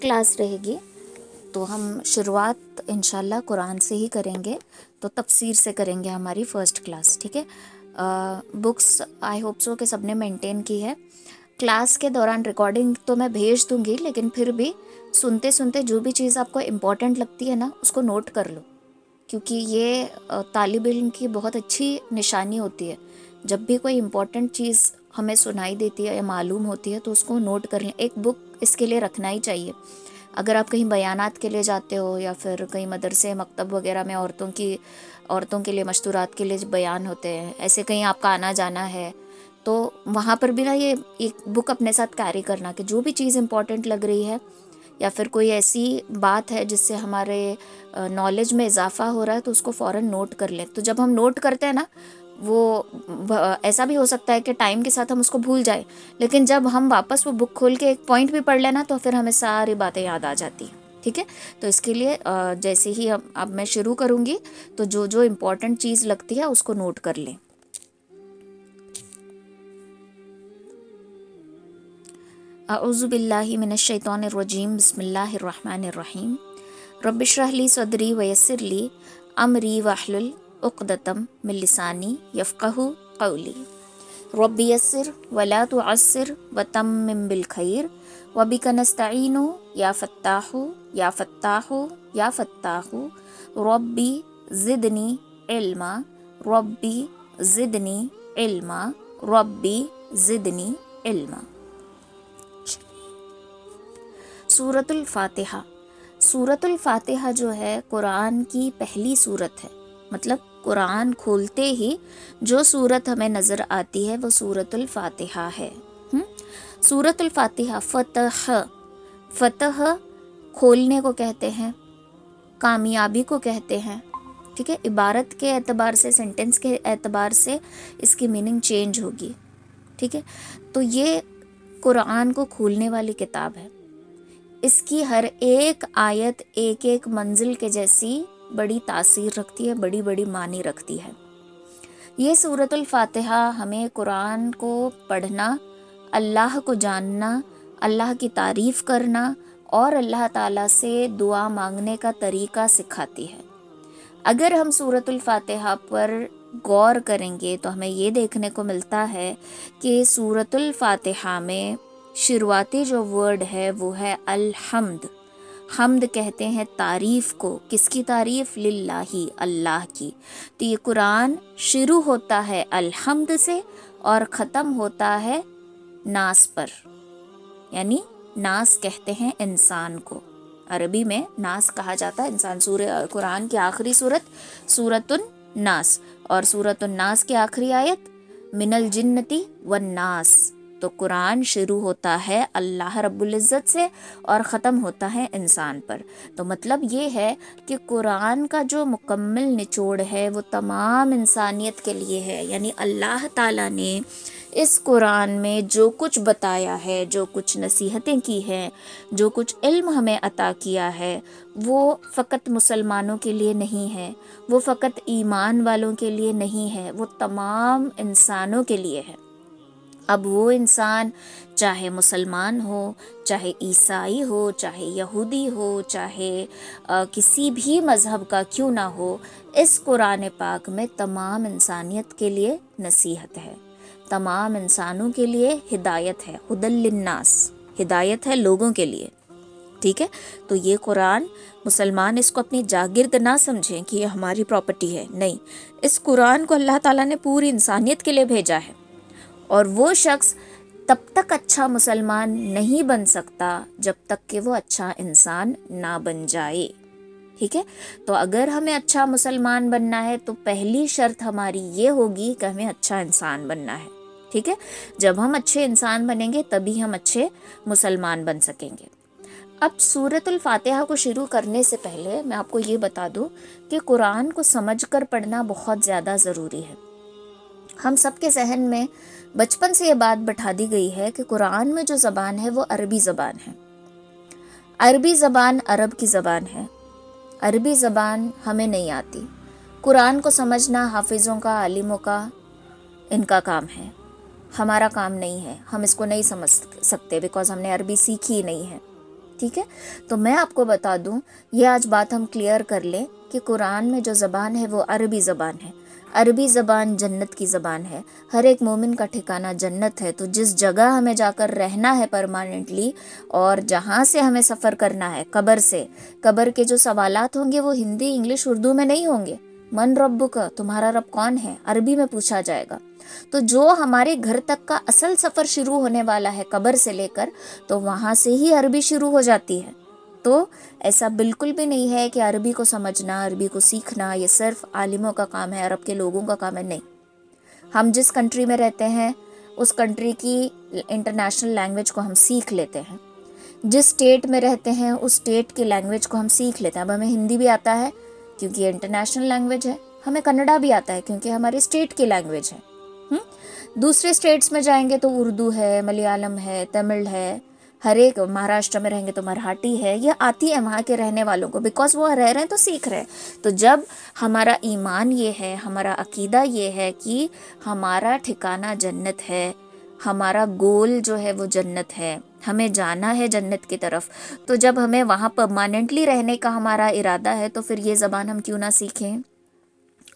Class رہے گی، تو ہم شروعات انشاءاللہ قرآن سے ہی کریں گے، تو تفسیر سے کریں گے ہماری فرسٹ کلاس، ٹھیک ہے۔ بکس آئی ہوپ سو کہ سب نے مینٹین کی ہے۔ کلاس کے دوران ریکارڈنگ تو میں بھیج دوں گی، لیکن پھر بھی سنتے سنتے جو بھی چیز آپ کو امپورٹنٹ لگتی ہے نا، اس کو نوٹ کر لو، کیونکہ یہ طالب علم کی بہت اچھی نشانی ہوتی ہے۔ جب بھی کوئی امپورٹنٹ چیز ہمیں سنائی دیتی ہے یا معلوم ہوتی ہے تو اس کو نوٹ کر لیں۔ ایک بک اس کے لیے رکھنا ہی چاہیے۔ اگر آپ کہیں بیانات کے لیے جاتے ہو یا پھر کہیں مدرسے مکتب وغیرہ میں عورتوں کے لیے مشورات کے لیے بیان ہوتے ہیں، ایسے کہیں آپ کا آنا جانا ہے، تو وہاں پر بھی نا یہ ایک بک اپنے ساتھ کیری کرنا، کہ جو بھی چیز امپورٹنٹ لگ رہی ہے یا پھر کوئی ایسی بات ہے جس سے ہمارے نالج میں اضافہ ہو رہا ہے تو اس کو فوراً نوٹ کر لیں۔ تو جب ہم نوٹ کرتے ہیں نا، وہ ایسا بھی ہو سکتا ہے کہ ٹائم کے ساتھ ہم اس کو بھول جائیں، لیکن جب ہم واپس وہ بک کھول کے ایک پوائنٹ بھی پڑھ لینا تو پھر ہمیں ساری باتیں یاد آ جاتی ہیں، ٹھیک ہے۔ تو اس کے لیے جیسے ہی اب میں شروع کروں گی تو جو جو امپورٹنٹ چیز لگتی ہے اس کو نوٹ کر لیں۔ اعوذ باللہ من الشیطان الرجیم، بسم اللہ الرحمن الرحیم۔ رب اشرح لی صدری ویسر لی امری واحلل عقدۃ من لسانی یفقہوا قولی۔ رب یسر ولا تعسر وتمم بالخیر وبک نستعین یا فتاح یا فتاح یا فتاح ربی زدنی علما ربی زدنی علما ربی زدنی علما۔ سورۃ الفاتحہ۔ سورۃ الفاتحہ جو ہے قرآن کی پہلی سورت ہے، مطلب قرآن کھولتے ہی جو سورت ہمیں نظر آتی ہے وہ سورۃ الفاتحہ ہے۔ سورۃ الفاتحہ فتح کھولنے کو کہتے ہیں، کامیابی کو کہتے ہیں، ٹھیک ہے۔ عبارت کے اعتبار سے، سینٹنس کے اعتبار سے اس کی میننگ چینج ہوگی، ٹھیک ہے۔ تو یہ قرآن کو کھولنے والی کتاب ہے۔ اس کی ہر ایک آیت ایک ایک منزل کے جیسی بڑی تاثیر رکھتی ہے، بڑی بڑی معنی رکھتی ہے۔ یہ سورۃ الفاتحہ ہمیں قرآن کو پڑھنا، اللہ کو جاننا، اللہ کی تعریف کرنا اور اللہ تعالیٰ سے دعا مانگنے کا طریقہ سکھاتی ہے۔ اگر ہم سورۃ الفاتحہ پر غور کریں گے تو ہمیں یہ دیکھنے کو ملتا ہے کہ سورۃ الفاتحہ میں شروعاتی جو ورڈ ہے وہ ہے الحمد۔ حمد کہتے ہیں تعریف کو، کس کی تعریف؟ للہ، اللہ کی۔ تو یہ قرآن شروع ہوتا ہے الحمد سے اور ختم ہوتا ہے ناس پر، یعنی ناس کہتے ہیں انسان کو، عربی میں ناس کہا جاتا ہے انسان۔ قرآن کی آخری سورت سورۃ الناس، اور سورۃ الناس کی آخری آیت من الجنتی والناس۔ تو قرآن شروع ہوتا ہے اللہ رب العزت سے اور ختم ہوتا ہے انسان پر۔ تو مطلب یہ ہے کہ قرآن کا جو مکمل نچوڑ ہے وہ تمام انسانیت کے لیے ہے، یعنی اللہ تعالیٰ نے اس قرآن میں جو کچھ بتایا ہے، جو کچھ نصیحتیں کی ہیں، جو کچھ علم ہمیں عطا کیا ہے، وہ فقط مسلمانوں کے لیے نہیں ہے، وہ فقط ایمان والوں کے لیے نہیں ہے، وہ تمام انسانوں کے لیے ہے۔ اب وہ انسان چاہے مسلمان ہو، چاہے عیسائی ہو، چاہے یہودی ہو، چاہے کسی بھی مذہب کا کیوں نہ ہو، اس قرآن پاک میں تمام انسانیت کے لیے نصیحت ہے، تمام انسانوں کے لیے ہدایت ہے، ہدی للناس، ہدایت ہے لوگوں کے لیے، ٹھیک ہے۔ تو یہ قرآن مسلمان اس کو اپنی جاگرد نہ سمجھیں کہ یہ ہماری پراپرٹی ہے، نہیں، اس قرآن کو اللہ تعالیٰ نے پوری انسانیت کے لیے بھیجا ہے، اور وہ شخص تب تک اچھا مسلمان نہیں بن سکتا جب تک کہ وہ اچھا انسان نہ بن جائے، ٹھیک ہے۔ تو اگر ہمیں اچھا مسلمان بننا ہے تو پہلی شرط ہماری یہ ہوگی کہ ہمیں اچھا انسان بننا ہے، ٹھیک ہے۔ جب ہم اچھے انسان بنیں گے تبھی ہم اچھے مسلمان بن سکیں گے۔ اب سورۃ الفاتحہ کو شروع کرنے سے پہلے میں آپ کو یہ بتا دوں کہ قرآن کو سمجھ کر پڑھنا بہت زیادہ ضروری ہے۔ ہم سب کے ذہن میں بچپن سے یہ بات بٹھا دی گئی ہے کہ قرآن میں جو زبان ہے وہ عربی زبان ہے، عربی زبان عرب کی زبان ہے، عربی زبان ہمیں نہیں آتی۔ قرآن کو سمجھنا حافظوں کا، عالموں کا، ان کا کام ہے، ہمارا کام نہیں ہے، ہم اس کو نہیں سمجھ سکتے بیکاز ہم نے عربی سیکھی نہیں ہے۔ ٹھیک ہے. تو میں آپ کو بتا دوں، یہ آج بات ہم کلیئر کر لیں کہ قرآن میں جو زبان ہے وہ عربی زبان ہے. عربی زبان جنت کی زبان ہے. ہر ایک مومن کا ٹھکانہ جنت ہے. تو جس جگہ ہمیں جا کر رہنا ہے پرماننٹلی، اور جہاں سے ہمیں سفر کرنا ہے قبر سے، قبر کے جو سوالات ہوں گے وہ ہندی، انگلش، اردو میں نہیں ہوں گے. من ربک، تمہارا رب کون ہے، عربی میں پوچھا جائے گا. تو جو ہمارے گھر تک کا اصل سفر شروع ہونے والا ہے قبر سے لے کر، تو وہاں سے ہی عربی شروع ہو جاتی ہے. تو ایسا بالکل بھی نہیں ہے کہ عربی کو سمجھنا، عربی کو سیکھنا یہ صرف عالموں کا کام ہے، عرب کے لوگوں کا کام ہے. نہیں، ہم جس کنٹری میں رہتے ہیں اس کنٹری کی انٹرنیشنل لینگویج کو ہم سیکھ لیتے ہیں. جس اسٹیٹ میں رہتے ہیں اس اسٹیٹ کی لینگویج کو ہم سیکھ لیتے ہیں. اب ہمیں ہندی بھی آتا ہے کیونکہ یہ انٹرنیشنل لینگویج ہے، ہمیں کنڑا بھی آتا ہے کیونکہ ہماری اسٹیٹ کی لینگویج ہے. دوسرے اسٹیٹس میں جائیں گے تو اردو ہے، ملیالم ہے، تمل ہے، ہر ایک مہاراشٹر میں رہیں گے تو مرہاٹی ہے. یہ آتی ہے وہاں کے رہنے والوں کو، بیکاز وہ رہ رہے ہیں تو سیکھ رہے ہیں. تو جب ہمارا ایمان یہ ہے، ہمارا عقیدہ یہ ہے کہ ہمارا ٹھکانہ جنت ہے، ہمارا گول جو ہے وہ جنت ہے، ہمیں جانا ہے جنت کی طرف، تو جب ہمیں وہاں پرماننٹلی رہنے کا ہمارا ارادہ ہے تو پھر یہ زبان ہم کیوں نہ سیکھیں.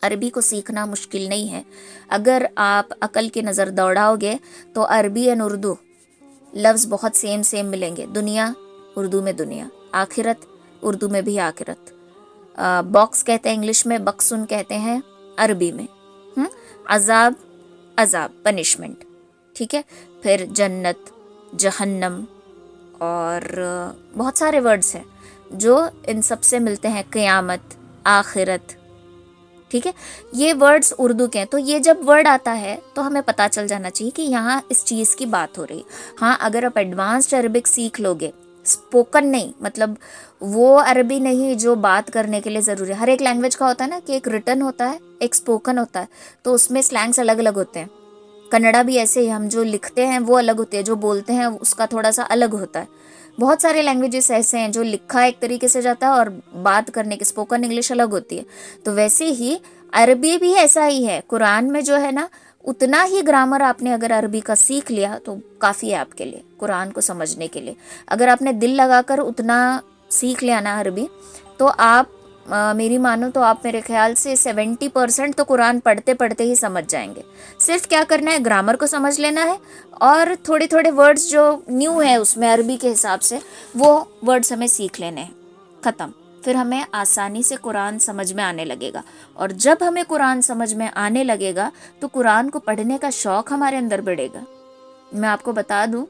عربی کو سیکھنا مشکل نہیں ہے. اگر آپ عقل کی نظر دوڑاؤ گے تو عربی اور اردو لفظ بہت سیم ملیں گے. دنیا، اردو میں دنیا، آخرت، اردو میں بھی آخرت. باکس کہتے ہیں انگلش میں، بکسن کہتے ہیں عربی میں. عذاب، عذاب، پنشمنٹ. ٹھیک ہے. پھر جنت، جہنم، اور بہت سارے ورڈز ہیں جو ان سب سے ملتے ہیں. قیامت، آخرت. ٹھیک ہے. یہ ورڈز اردو کے ہیں. تو یہ جب ورڈ آتا ہے تو ہمیں پتہ چل جانا چاہیے کہ یہاں اس چیز کی بات ہو رہی. ہاں، اگر آپ ایڈوانسڈ عربک سیکھ لو گے، اسپوکن نہیں، مطلب وہ عربی نہیں جو بات کرنے کے لیے ضروری ہے. ہر ایک لینگویج کا ہوتا ہے نا کہ ایک ریٹن ہوتا ہے، ایک اسپوکن ہوتا ہے، تو اس میں سلینگس الگ الگ ہوتے ہیں. کنڑا بھی ایسے ہی، ہم جو لکھتے ہیں وہ الگ ہوتے ہیں، جو بولتے ہیں اس کا تھوڑا سا الگ ہوتا ہے. بہت سارے لینگویجز ایسے ہیں جو لکھا ایک طریقے سے جاتا ہے اور بات کرنے کے اسپوکن انگلش الگ ہوتی ہے. تو ویسے ہی عربی بھی ایسا ہی ہے. قرآن میں جو ہے نا، اتنا ہی گرامر آپ نے اگر عربی کا سیکھ لیا تو کافی ہے آپ کے لیے قرآن کو سمجھنے کے لیے. اگر آپ نے دل لگا کر اتنا سیکھ لیا نا عربی، تو آپ میری مانو تو آپ میرے خیال سے 70% تو قرآن پڑھتے پڑھتے ہی سمجھ جائیں گے. صرف کیا کرنا ہے، گرامر کو سمجھ لینا ہے، اور تھوڑے تھوڑے ورڈز جو نیو ہیں اس میں عربی کے حساب سے وہ ورڈز ہمیں سیکھ لینے ہیں. ختم. پھر ہمیں آسانی سے قرآن سمجھ میں آنے لگے گا. اور جب ہمیں قرآن سمجھ میں آنے لگے گا تو قرآن کو پڑھنے کا شوق ہمارے اندر بڑھے گا. میں آپ کو بتا دوں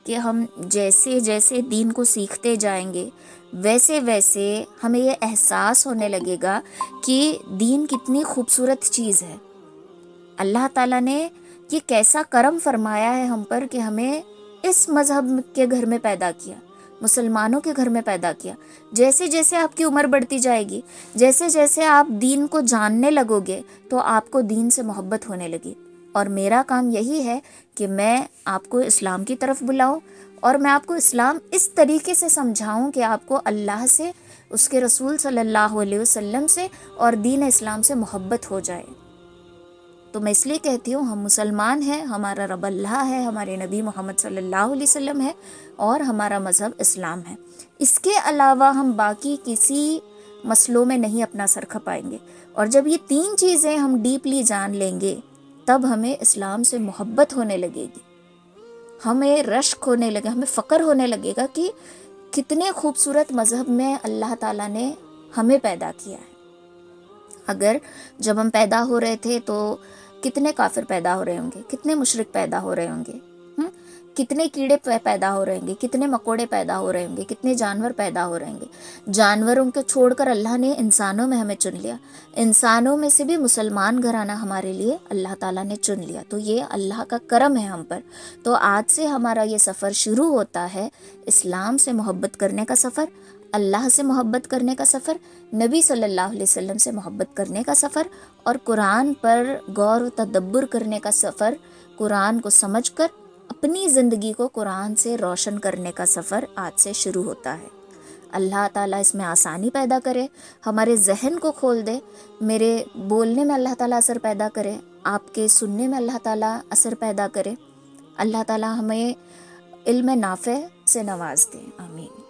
کہ ہم جیسے جیسے دین کو سیکھتے جائیں گے ویسے ویسے ہمیں یہ احساس ہونے لگے گا کہ دین کتنی خوبصورت چیز ہے. اللہ تعالیٰ نے یہ کیسا کرم فرمایا ہے ہم پر کہ ہمیں اس مذہب کے گھر میں پیدا کیا، مسلمانوں کے گھر میں پیدا کیا. جیسے جیسے آپ کی عمر بڑھتی جائے گی، جیسے جیسے آپ دین کو جاننے لگو گے تو آپ کو دین سے محبت ہونے لگی. اور میرا کام یہی ہے کہ میں آپ کو اسلام کی طرف بلاؤں، اور میں آپ کو اسلام اس طریقے سے سمجھاؤں کہ آپ کو اللہ سے، اس کے رسول صلی اللہ علیہ وسلم سے اور دین اسلام سے محبت ہو جائے. تو میں اس لیے کہتی ہوں، ہم مسلمان ہیں، ہمارا رب اللہ ہے، ہمارے نبی محمد صلی اللہ علیہ وسلم ہے، اور ہمارا مذہب اسلام ہے. اس کے علاوہ ہم باقی کسی مسئلوں میں نہیں اپنا سر کھپائیں گے. اور جب یہ 3 چیزیں ہم ڈیپلی جان لیں گے تب ہمیں اسلام سے محبت ہونے لگے گی، ہمیں رشک ہونے لگے، ہمیں فخر ہونے لگے گا کہ کتنے خوبصورت مذہب میں اللہ تعالیٰ نے ہمیں پیدا کیا ہے. اگر جب ہم پیدا ہو رہے تھے تو کتنے کافر پیدا ہو رہے ہوں گے، کتنے مشرک پیدا ہو رہے ہوں گے، کتنے کیڑے پیدا ہو رہے ہوں گے، کتنے مکوڑے پیدا ہو رہے ہوں گے، کتنے جانور پیدا ہو رہے ہوں گے. جانوروں کو چھوڑ کر اللہ نے انسانوں میں ہمیں چن لیا. انسانوں میں سے بھی مسلمان گھرانہ ہمارے لیے اللہ تعالیٰ نے چن لیا. تو یہ اللہ کا کرم ہے ہم پر. تو آج سے ہمارا یہ سفر شروع ہوتا ہے، اسلام سے محبت کرنے کا سفر، اللہ سے محبت کرنے کا سفر، نبی صلی اللہ علیہ وسلم سے محبت کرنے کا سفر، اور قرآن پر غور و تدبر کرنے کا سفر. قرآن کو سمجھ کر اپنی زندگی کو قرآن سے روشن کرنے کا سفر آج سے شروع ہوتا ہے. اللہ تعالیٰ اس میں آسانی پیدا کرے، ہمارے ذہن کو کھول دے، میرے بولنے میں اللہ تعالیٰ اثر پیدا کرے، آپ کے سننے میں اللہ تعالیٰ اثر پیدا کرے. اللہ تعالیٰ ہمیں علم نافع سے نواز دے. آمین.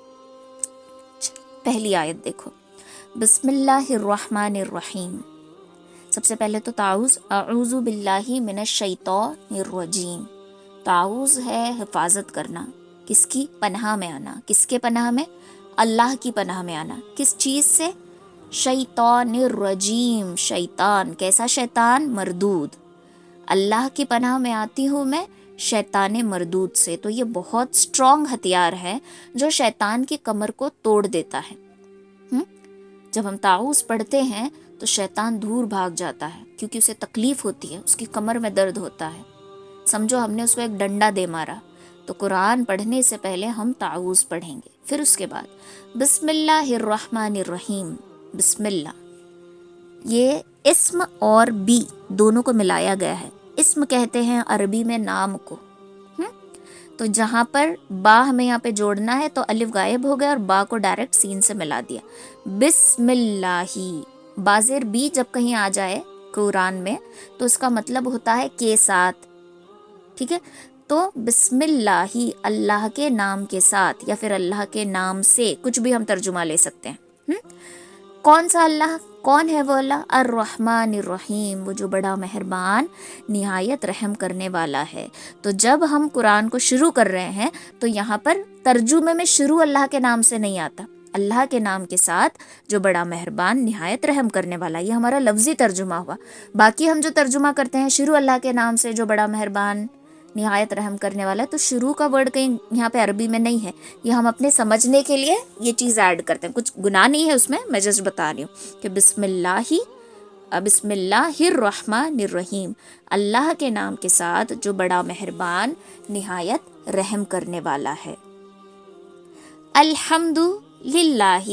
پہلی آیت دیکھو، بسم اللہ الرحمن الرحیم. سب سے پہلے تو تعوذ، اعوذ باللہ من الشیطان الرجیم. تعوذ ہے حفاظت کرنا، کس کی پناہ میں آنا، کس کے پناہ میں؟ اللہ کی پناہ میں آنا. کس چیز سے؟ شیطان الرجیم. شیطان کیسا شیطان؟ مردود. اللہ کی پناہ میں آتی ہوں میں شیطان مردود سے. تو یہ بہت سٹرونگ ہتھیار ہے جو شیطان کی کمر کو توڑ دیتا ہے. جب ہم تعوذ پڑھتے ہیں تو شیطان دور بھاگ جاتا ہے، کیونکہ اسے تکلیف ہوتی ہے، اس کی کمر میں درد ہوتا ہے. سمجھو ہم نے اس کو ایک ڈنڈا دے مارا. تو قرآن پڑھنے سے پہلے ہم تعوذ پڑھیں گے، پھر اس کے بعد بسم اللہ الرحمن الرحیم. بسم اللہ یہ اسم اور بی دونوں کو ملایا گیا ہے. اسم کہتے ہیں عربی میں نام کو. تو جہاں پر با ہمیں یہاں پہ جوڑنا ہے تو الف غائب ہو گیا اور با کو ڈائریکٹ سین سے ملا دیا. بسم اللہ. بازر بی جب کہیں آ جائے قرآن میں تو اس کا مطلب ہوتا ہے کے ساتھ. ٹھیک ہے، تو بسم اللہ، اللہ کے نام کے ساتھ یا پھر اللہ کے نام سے، کچھ بھی ہم ترجمہ لے سکتے ہیں. کون سا اللہ؟ کون ہے وہ اللہ؟ الرحمن الرحیم، وہ جو بڑا مہربان نہایت رحم کرنے والا ہے. تو جب ہم قرآن کو شروع کر رہے ہیں تو یہاں پر ترجمے میں شروع اللہ کے نام سے نہیں آتا، اللہ کے نام کے ساتھ جو بڑا مہربان نہایت رحم کرنے والا. یہ ہمارا لفظی ترجمہ ہوا. باقی ہم جو ترجمہ کرتے ہیں شروع اللہ کے نام سے جو بڑا مہربان نہایت رحم کرنے والا ہے، تو شروع کا ورڈ کہیں یہاں پہ عربی میں نہیں ہے. یہ ہم اپنے سمجھنے کے لیے یہ چیز ایڈ کرتے ہیں، کچھ گناہ نہیں ہے اس میں جسٹ بتا رہی ہوں کہ بسم اللہ الرحمن الرحیم، اللہ کے نام کے ساتھ جو بڑا مہربان نہایت رحم کرنے والا ہے. الحمد للہ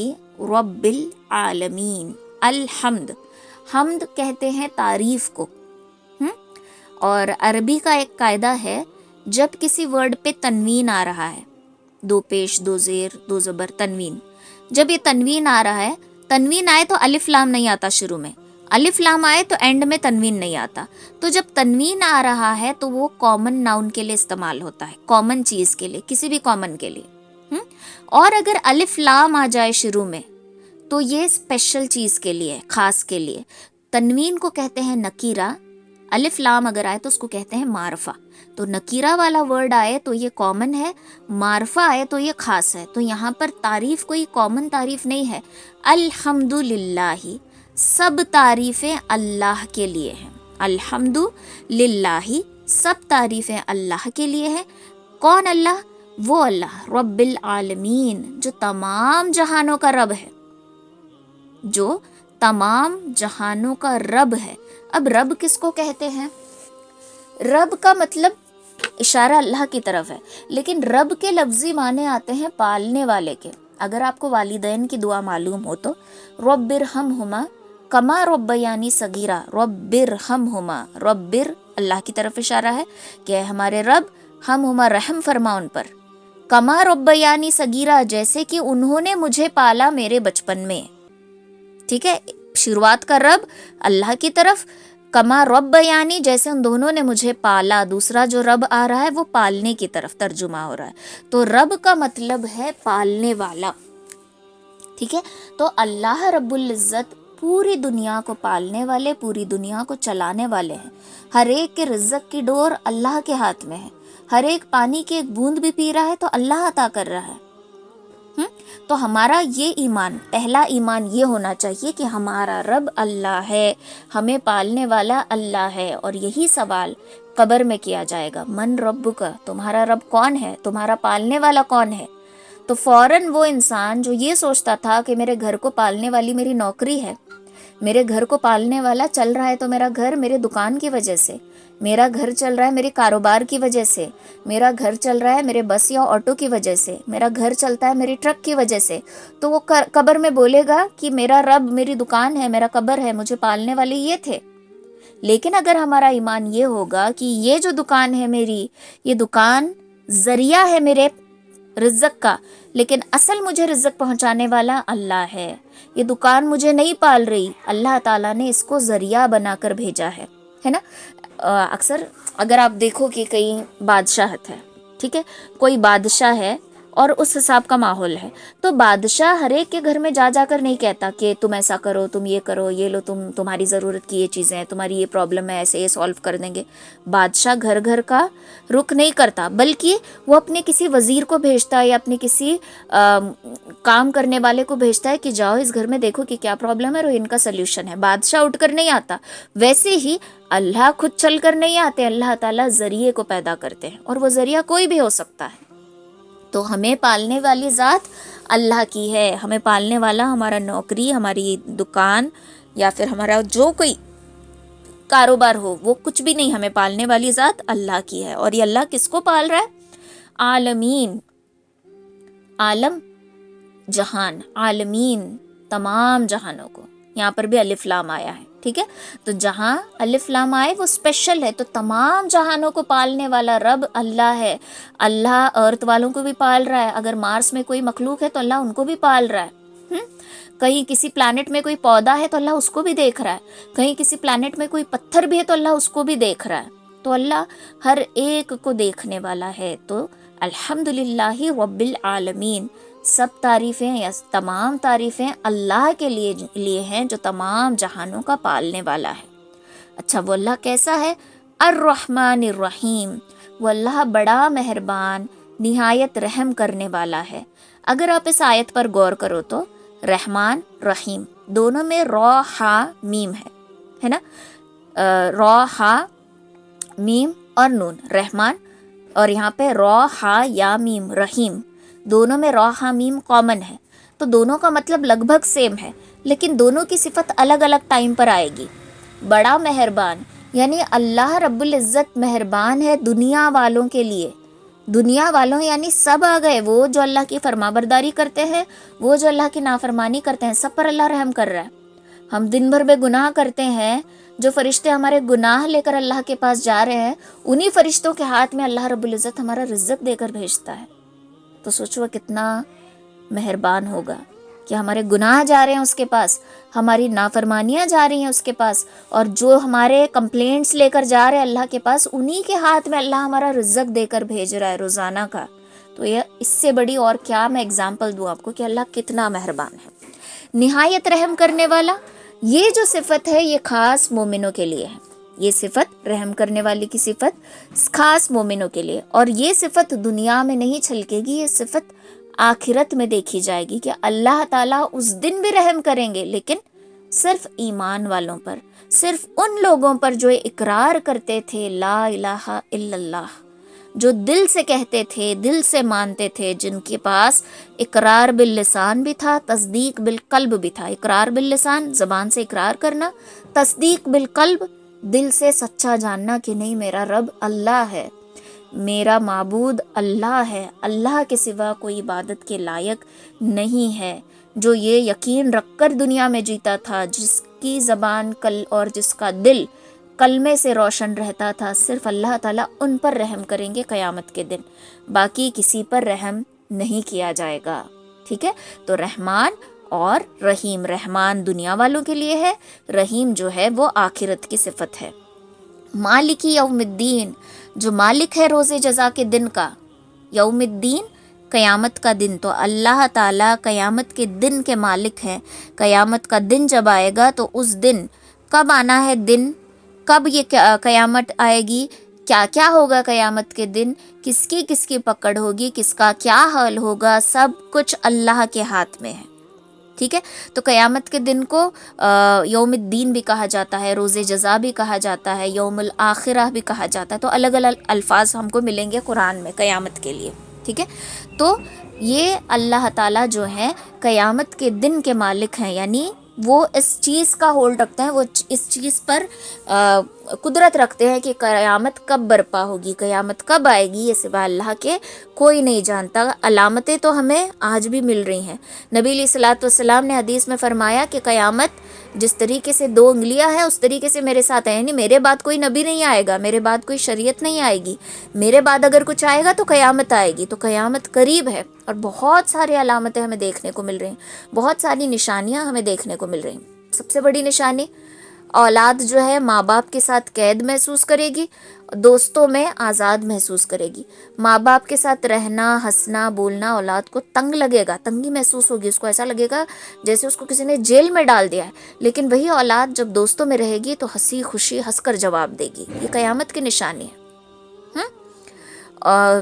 رب العالمین. الحمد، حمد کہتے ہیں تعریف کو. اور عربی کا ایک قاعدہ ہے، جب کسی ورڈ پہ تنوین آ رہا ہے، دو پیش دو زیر دو زبر تنوین، جب یہ تنوین آ رہا ہے، تنوین آئے تو الف لام نہیں آتا شروع میں، الف لام آئے تو اینڈ میں تنوین نہیں آتا. تو جب تنوین آ رہا ہے تو وہ کامن ناؤن کے لیے استعمال ہوتا ہے، کامن چیز کے لیے، کسی بھی کامن کے لیے. اور اگر الف لام آ جائے شروع میں تو یہ اسپیشل چیز کے لیے، خاص کے لیے. تنوین کو کہتے ہیں نکیرہ، الف لام اگر آئے تو اس کو کہتے ہیں معرفہ. تو نکیرہ والا ورڈ آئے تو یہ کامن ہے، معرفہ آئے تو یہ خاص ہے. تو یہاں پر تعریف کوئی کامن تعریف نہیں ہے. الحمد للہ، سب تعریفیں اللہ کے لیے ہیں. الحمد للہ، سب تعریفیں اللہ کے لیے ہیں. کون اللہ؟ وہ اللہ رب العالمین، جو تمام جہانوں کا رب ہے، جو تمام جہانوں کا رب ہے. اب رب کس کو کہتے ہیں؟ رب کا مطلب اشارہ اللہ کی طرف ہے، لیکن رب کے لفظی معنی آتے ہیں پالنے والے کے. اگر آپ کو والدین کی دعا معلوم ہو تو رب ارحمہما کما ربیانی صغیرہ، رب ارحمہما، رب اللہ کی طرف اشارہ ہے کہ ہمارے رب ہمہما رحم فرما ان پر، کما ربیانی صغیرہ جیسے کہ انہوں نے مجھے پالا میرے بچپن میں. ٹھیک ہے، شروعات کا رب اللہ کی طرف، کما رب یعنی جیسے ان دونوں نے مجھے پالا. دوسرا جو رب آ رہا ہے وہ پالنے کی طرف ترجمہ ہو رہا ہے. تو رب کا مطلب ہے پالنے والا. ٹھیک ہے، تو اللہ رب العزت پوری دنیا کو پالنے والے، پوری دنیا کو چلانے والے ہیں. ہر ایک کے رزق کی ڈور اللہ کے ہاتھ میں ہے. ہر ایک پانی کی ایک بوند بھی پی رہا ہے تو اللہ عطا کر رہا ہے. تو ہمارا یہ ایمان، پہلا ایمان یہ ہونا چاہیے کہ ہمارا رب اللہ ہے، ہمیں پالنے والا اللہ ہے. اور یہی سوال قبر میں کیا جائے گا، من رب کا، تمہارا رب کون ہے، تمہارا پالنے والا کون ہے. تو فوراً وہ انسان جو یہ سوچتا تھا کہ میرے گھر کو پالنے والی میری نوکری ہے، میرے گھر کو پالنے والا چل رہا ہے، تو میرا گھر میرے دکان کی وجہ سے، میرا گھر چل رہا ہے میرے کاروبار کی وجہ سے، میرا گھر چل رہا ہے میرے بس یا آٹو کی وجہ سے، میرا گھر چلتا ہے میری ٹرک کی وجہ سے. تو وہ قبر میں بولے گا کہ میرا رب میری دکان ہے، میرا قبر ہے، مجھے پالنے والے یہ تھے. لیکن اگر ہمارا ایمان یہ ہوگا کہ یہ جو دکان ہے میری، یہ دکان ذریعہ ہے میرے رزق کا، لیکن اصل مجھے رزق پہنچانے والا اللہ ہے. یہ دکان مجھے نہیں پال رہی، اللہ تعالیٰ نے اس کو ذریعہ بنا کر بھیجا ہے نا. اکثر اگر آپ دیکھو کہ کئی بادشاہت ہے، ٹھیک ہے، کوئی بادشاہ ہے اور اس حساب کا ماحول ہے. تو بادشاہ ہر ایک کے گھر میں جا جا کر نہیں کہتا کہ تم ایسا کرو، تم یہ کرو، یہ لو، تمہاری ضرورت کی یہ چیزیں ہیں، تمہاری یہ پرابلم ہے، ایسے یہ سولو کر دیں گے. بادشاہ گھر گھر کا رخ نہیں کرتا، بلکہ وہ اپنے کسی وزیر کو بھیجتا ہے یا اپنے کسی کام کرنے والے کو بھیجتا ہے کہ جاؤ اس گھر میں دیکھو کہ کیا پرابلم ہے اور ان کا سلیوشن ہے. بادشاہ اٹھ کر نہیں آتا. ویسے ہی اللہ خود چل کر نہیں آتے، اللہ تعالیٰ ذریعے کو پیدا کرتے ہیں، اور وہ ذریعہ کوئی بھی ہو سکتا ہے. تو ہمیں پالنے والی ذات اللہ کی ہے. ہمیں پالنے والا ہمارا نوکری، ہماری دکان یا پھر ہمارا جو کوئی کاروبار ہو، وہ کچھ بھی نہیں. ہمیں پالنے والی ذات اللہ کی ہے. اور یہ اللہ کس کو پال رہا ہے؟ عالمین، عالم جہان، عالمین تمام جہانوں کو. یہاں پر بھی الف لام آیا ہے، ٹھیک ہے. تو جہاں الف لام آئے وہ اسپیشل ہے. تو تمام جہانوں کو پالنے والا رب اللہ ہے. اللہ ارتھ والوں کو بھی پال رہا ہے. اگر مارس میں کوئی مخلوق ہے تو اللہ ان کو بھی پال رہا ہے. کہیں کسی پلانٹ میں کوئی پودا ہے تو اللہ اس کو بھی دیکھ رہا ہے. کہیں کسی پلانٹ میں کوئی پتھر بھی ہے تو اللہ اس کو بھی دیکھ رہا ہے. تو اللہ ہر ایک کو دیکھنے والا ہے. تو الحمدللہ رب العالمین، سب تعریفیں یا تمام تعریفیں اللہ کے لیے ہیں جو تمام جہانوں کا پالنے والا ہے. اچھا، وہ اللہ کیسا ہے؟ الرحمن الرحیم، وہ اللہ بڑا مہربان، نہایت رحم کرنے والا ہے. اگر آپ اس آیت پر غور کرو تو رحمان رحیم دونوں میں را ہا میم ہے نا. را ہا میم اور نون رحمان، اور یہاں پہ را ہا یا میم رحیم، دونوں میں را ہا میم کامن ہے. تو دونوں کا مطلب لگ بھگ سیم ہے، لیکن دونوں کی صفت الگ الگ ٹائم پر آئے گی. بڑا مہربان یعنی اللہ رب العزت مہربان ہے دنیا والوں کے لیے. دنیا والوں یعنی سب آ گئے، وہ جو اللہ کی فرما برداری کرتے ہیں، وہ جو اللہ کی نافرمانی کرتے ہیں، سب پر اللہ رحم کر رہا ہے. ہم دن بھر میں گناہ کرتے ہیں، جو فرشتے ہمارے گناہ لے کر اللہ کے پاس جا رہے ہیں، انہی فرشتوں کے ہاتھ میں اللہ رب العزت ہمارا رزق دے کر بھیجتا ہے. تو سوچو کتنا مہربان ہوگا کہ ہمارے گناہ جا رہے ہیں اس کے پاس، ہماری نافرمانیاں جا رہی ہیں اس کے پاس، اور جو ہمارے کمپلینٹس لے کر جا رہے ہیں اللہ کے پاس، انہی کے ہاتھ میں اللہ ہمارا رزق دے کر بھیج رہا ہے روزانہ کا. تو یہ اس سے بڑی اور کیا میں اگزامپل دوں آپ کو کہ اللہ کتنا مہربان ہے. نہایت رحم کرنے والا، یہ جو صفت ہے یہ خاص مومنوں کے لیے ہے. یہ صفت رحم کرنے والی کی صفت خاص مومنوں کے لیے، اور یہ صفت دنیا میں نہیں چھلکے گی، یہ صفت آخرت میں دیکھی جائے گی کہ اللہ تعالیٰ اس دن بھی رحم کریں گے، لیکن صرف ایمان والوں پر، صرف ان لوگوں پر جو اقرار کرتے تھے لا الہ الا اللہ، جو دل سے کہتے تھے، دل سے مانتے تھے، جن کے پاس اقرار باللسان بھی تھا، تصدیق بالقلب بھی تھا. اقرار باللسان زبان سے اقرار کرنا، تصدیق بالقلب دل سے سچا جاننا کہ نہیں میرا رب اللہ ہے، میرا معبود اللہ ہے، اللہ کے سوا کوئی عبادت کے لائق نہیں ہے. جو یہ یقین رکھ کر دنیا میں جیتا تھا، جس کی زبان اور جس کا دل کلمے سے روشن رہتا تھا، صرف اللہ تعالیٰ ان پر رحم کریں گے قیامت کے دن، باقی کسی پر رحم نہیں کیا جائے گا. ٹھیک ہے. تو رحمان اور رحیم، رحمان دنیا والوں کے لیے ہے، رحیم جو ہے وہ آخرت کی صفت ہے. مالکی یوم الدین، جو مالک ہے روز جزا کے دن کا. یوم الدین قیامت کا دن، تو اللہ تعالیٰ قیامت کے دن کے مالک ہیں. قیامت کا دن جب آئے گا تو اس دن کب آنا ہے دن، کب یہ قیامت آئے گی، کیا کیا ہوگا قیامت کے دن، کس کی پکڑ ہوگی، کس کا کیا حال ہوگا، سب کچھ اللہ کے ہاتھ میں ہے. ٹھیک ہے. تو قیامت کے دن کو یوم الدین بھی کہا جاتا ہے، روز جزا بھی کہا جاتا ہے، یوم الآخرہ بھی کہا جاتا ہے. تو الگ الگ الفاظ ہم کو ملیں گے قرآن میں قیامت کے لیے. ٹھیک ہے. تو یہ اللہ تعالیٰ جو ہے قیامت کے دن کے مالک ہیں، یعنی وہ اس چیز کا ہولڈ رکھتے ہیں، وہ اس چیز پر قدرت رکھتے ہیں کہ قیامت کب برپا ہوگی، قیامت کب آئے گی، یہ سوا اللہ کے کوئی نہیں جانتا. علامتیں تو ہمیں آج بھی مل رہی ہیں. نبی علیہ الصلوۃ والسلام نے حدیث میں فرمایا کہ قیامت جس طریقے سے 2 انگلیاں ہیں اس طریقے سے میرے ساتھ ہے، یعنی میرے بعد کوئی نبی نہیں آئے گا، میرے بعد کوئی شریعت نہیں آئے گی، میرے بعد اگر کچھ آئے گا تو قیامت آئے گی. تو قیامت قریب ہے، اور بہت سارے علامتیں ہمیں دیکھنے کو مل رہی ہیں، بہت ساری نشانیاں ہمیں دیکھنے کو مل رہی ہیں. سب سے بڑی نشانی اولاد جو ہے ماں باپ کے ساتھ قید محسوس کرے گی، دوستوں میں آزاد محسوس کرے گی۔ ماں باپ کے ساتھ رہنا، ہنسنا، بولنا اولاد کو تنگ لگے گا، تنگی محسوس ہوگی، اس کو ایسا لگے گا جیسے اس کو کسی نے جیل میں ڈال دیا ہے۔ لیکن وہی اولاد جب دوستوں میں رہے گی تو ہنسی خوشی ہنس کر جواب دے گی۔ یہ قیامت کی نشانی ہے۔ اور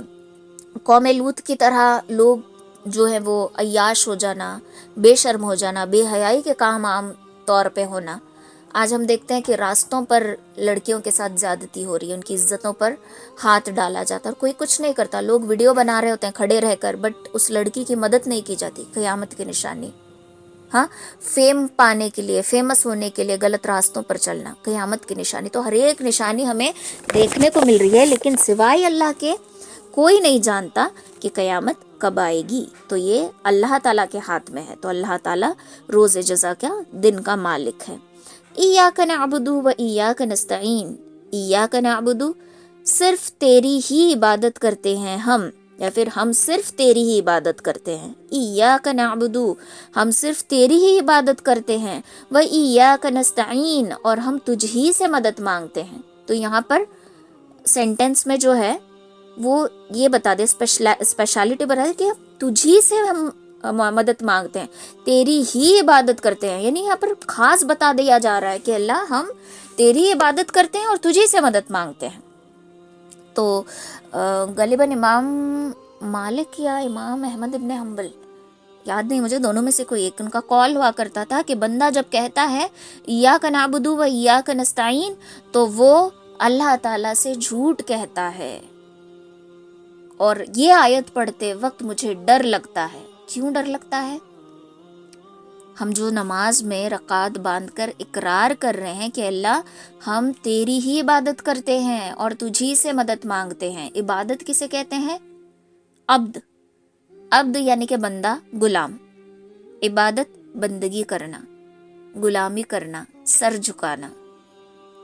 قوم لوط کی طرح لوگ جو ہے وہ عیاش ہو جانا، بے شرم ہو جانا، بے حیائی کے کام عام طور پہ ہونا۔ آج ہم دیکھتے ہیں کہ راستوں پر لڑکیوں کے ساتھ زیادتی ہو رہی ہے، ان کی عزتوں پر ہاتھ ڈالا جاتا ہے اور کوئی کچھ نہیں کرتا۔ لوگ ویڈیو بنا رہے ہوتے ہیں کھڑے رہ کر، بٹ اس لڑکی کی مدد نہیں کی جاتی۔ قیامت کی نشانی۔ ہاں، فیم پانے کے لیے، فیمس ہونے کے لیے غلط راستوں پر چلنا قیامت کی نشانی۔ تو ہر ایک نشانی ہمیں دیکھنے کو مل رہی ہے، لیکن سوائے اللہ کے کوئی نہیں جانتا کہ قیامت کب آئے گی۔ تو یہ اللہ تعالیٰ کے ہاتھ میں ہے۔ تو اللہ تعالیٰ روز جزا کا دن کا مالک ہے۔ ایاک نعبد و ایاک نستعین، ایاک نعبد، صرف تیری ہی عبادت کرتے ہیں ہم، یا پھر ہم صرف تیری ہی عبادت کرتے ہیں۔ ایاک نعبد، ہم صرف تیری ہی عبادت کرتے ہیں، و ایاک نستعین، اور ہم تجھ ہی سے مدد مانگتے ہیں۔ تو یہاں پر سینٹنس میں جو ہے وہ یہ بتا دے، اسپیشلٹی بتا دے کہ تجھی سے ہم مدد مانگتے ہیں، تیری ہی عبادت کرتے ہیں۔ یعنی یہاں پر خاص بتا دیا جا رہا ہے کہ اللہ ہم تیری عبادت کرتے ہیں اور تجھی سے مدد مانگتے ہیں۔ تو غالباً امام مالک یا امام احمد ابن حنبل، یاد نہیں مجھے، دونوں میں سے کوئی ایک، ان کا قول ہوا کرتا تھا کہ بندہ جب کہتا ہے ایاک نعبد و ایاک نستعین تو وہ اللہ تعالیٰ سے جھوٹ کہتا ہے۔ اور یہ آیت پڑھتے وقت مجھے ڈر لگتا ہے۔ کیوں ڈر لگتا ہے؟ ہم جو نماز میں رکعت باندھ کر اقرار کر رہے ہیں کہ اللہ ہم تیری ہی عبادت کرتے ہیں اور تجھی سے مدد مانگتے ہیں۔ عبادت کسے کہتے ہیں؟ عبد، عبد یعنی کہ بندہ، غلام۔ عبادت بندگی کرنا، غلامی کرنا، سر جھکانا۔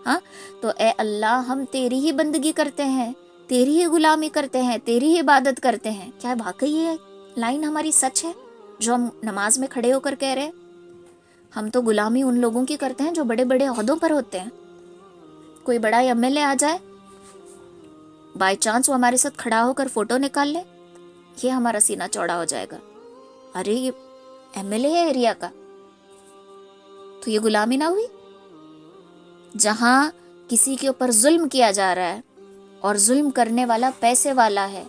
ہاں، تو اے اللہ ہم تیری ہی بندگی کرتے ہیں، تیری ہی غلامی کرتے ہیں، تیری ہی عبادت کرتے ہیں۔ کیا واقعی یہ لائن ہماری سچ ہے جو ہم نماز میں کھڑے ہو کر کہہ رہے ہیں؟ ہم تو غلامی ان لوگوں کی کرتے ہیں جو بڑے بڑے عہدوں پر ہوتے ہیں۔ کوئی بڑا ایم ایل اے آ جائے، بائی چانس وہ ہمارے ساتھ کھڑا ہو کر فوٹو نکال لے، یہ ہمارا سینہ چوڑا ہو جائے گا، ارے یہ ایم ایل اے ہے ایریا کا، تو یہ غلامی نہ ہوئی؟ جہاں کسی کے اوپر ظلم کیا جا رہا ہے اور ظلم کرنے والا پیسے والا ہے،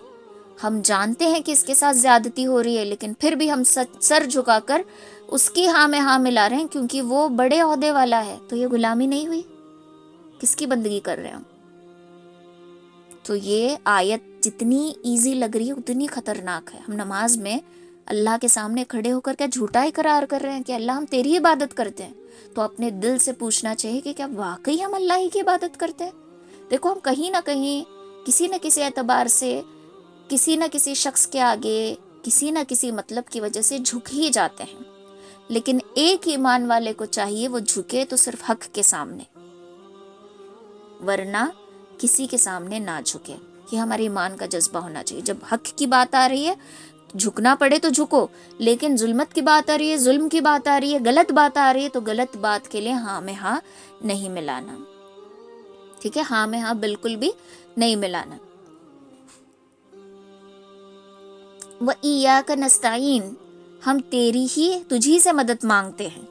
ہم جانتے ہیں کہ اس کے ساتھ زیادتی ہو رہی ہے، لیکن پھر بھی ہم سر جھکا کر اس کی ہاں میں ہاں ملا رہے ہیں کیونکہ وہ بڑے عہدے والا ہے، تو یہ غلامی نہیں ہوئی؟ کس کی بندگی کر رہے ہوں؟ تو یہ آیت جتنی ایزی لگ رہی ہے اتنی خطرناک ہے۔ ہم نماز میں اللہ کے سامنے کھڑے ہو کر کیا جھوٹا اقرار کر رہے ہیں کہ اللہ ہم تیری عبادت کرتے ہیں؟ تو اپنے دل سے پوچھنا چاہیے کہ کیا واقعی ہم اللہ ہی کی عبادت کرتے ہیں؟ دیکھو، ہم کہیں نہ کہیں کسی نہ کسی اعتبار سے کسی نہ کسی شخص کے آگے کسی نہ کسی مطلب کی وجہ سے جھک ہی جاتے ہیں، لیکن ایک ایمان والے کو چاہیے وہ جھکے تو صرف حق کے سامنے، ورنہ کسی کے سامنے نہ جھکے۔ یہ ہمارے ایمان کا جذبہ ہونا چاہیے۔ جب حق کی بات آ رہی ہے جھکنا پڑے تو جھکو، لیکن ظلمت کی بات آ رہی ہے، ظلم کی بات آ رہی ہے، غلط بات آ رہی ہے تو غلط بات کے لیے ہاں میں ہاں نہیں ملانا۔ ٹھیک ہے، ہاں میں ہاں بالکل بھی نہیں ملانا۔ وَإِيَّاكَ نَسْتَعِينُ، ہم تجھی سے مدد مانگتے ہیں۔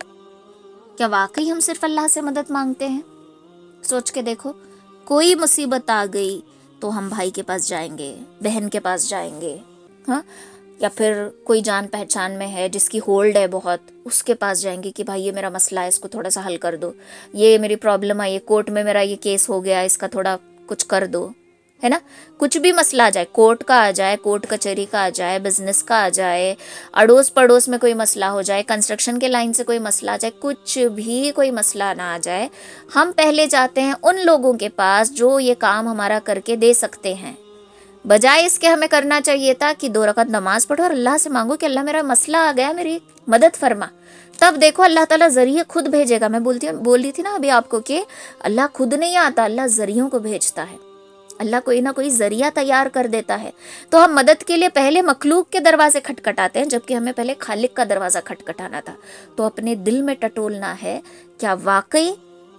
کیا واقعی ہم صرف اللہ سے مدد مانگتے ہیں؟ سوچ کے دیکھو، کوئی مصیبت آ گئی تو ہم بھائی کے پاس جائیں گے، بہن کے پاس جائیں گے، ہاں، یا پھر کوئی جان پہچان میں ہے جس کی ہولڈ ہے بہت، اس کے پاس جائیں گے کہ بھائی یہ میرا مسئلہ ہے، اس کو تھوڑا سا حل کر دو، یہ میری پرابلم ہے، یہ کورٹ میں میرا یہ کیس ہو گیا، اس کا تھوڑا کچھ کر دو، ہے نا؟ کچھ بھی مسئلہ آ جائے، کورٹ کا آ جائے، کورٹ کچہری کا آ جائے، بزنس کا آ جائے، اڑوس پڑوس میں کوئی مسئلہ ہو جائے، کنسٹرکشن کے لائن سے کوئی مسئلہ آ جائے، کچھ بھی کوئی مسئلہ نہ آ جائے، ہم پہلے جاتے ہیں ان لوگوں کے پاس جو یہ کام ہمارا کر کے دے سکتے ہیں۔ بجائے اس کے ہمیں کرنا چاہیے تھا کہ 2 رکعت نماز پڑھو اور اللہ سے مانگو کہ اللہ میرا مسئلہ آ گیا، میری مدد فرما۔ تب دیکھو اللہ تعالیٰ ذریعے خود بھیجے گا۔ میں بول رہی تھی نا ابھی آپ کو کہ اللہ خود نہیں آتا، اللہ ذریعوں کو بھیجتا ہے، اللہ کوئی نہ کوئی ذریعہ تیار کر دیتا ہے۔ تو ہم مدد کے لیے پہلے مخلوق کے دروازے کھٹکھٹاتے ہیں، جبکہ ہمیں پہلے خالق کا دروازہ کھٹکھٹانا تھا۔ تو اپنے دل میں ٹٹولنا ہے، کیا واقعی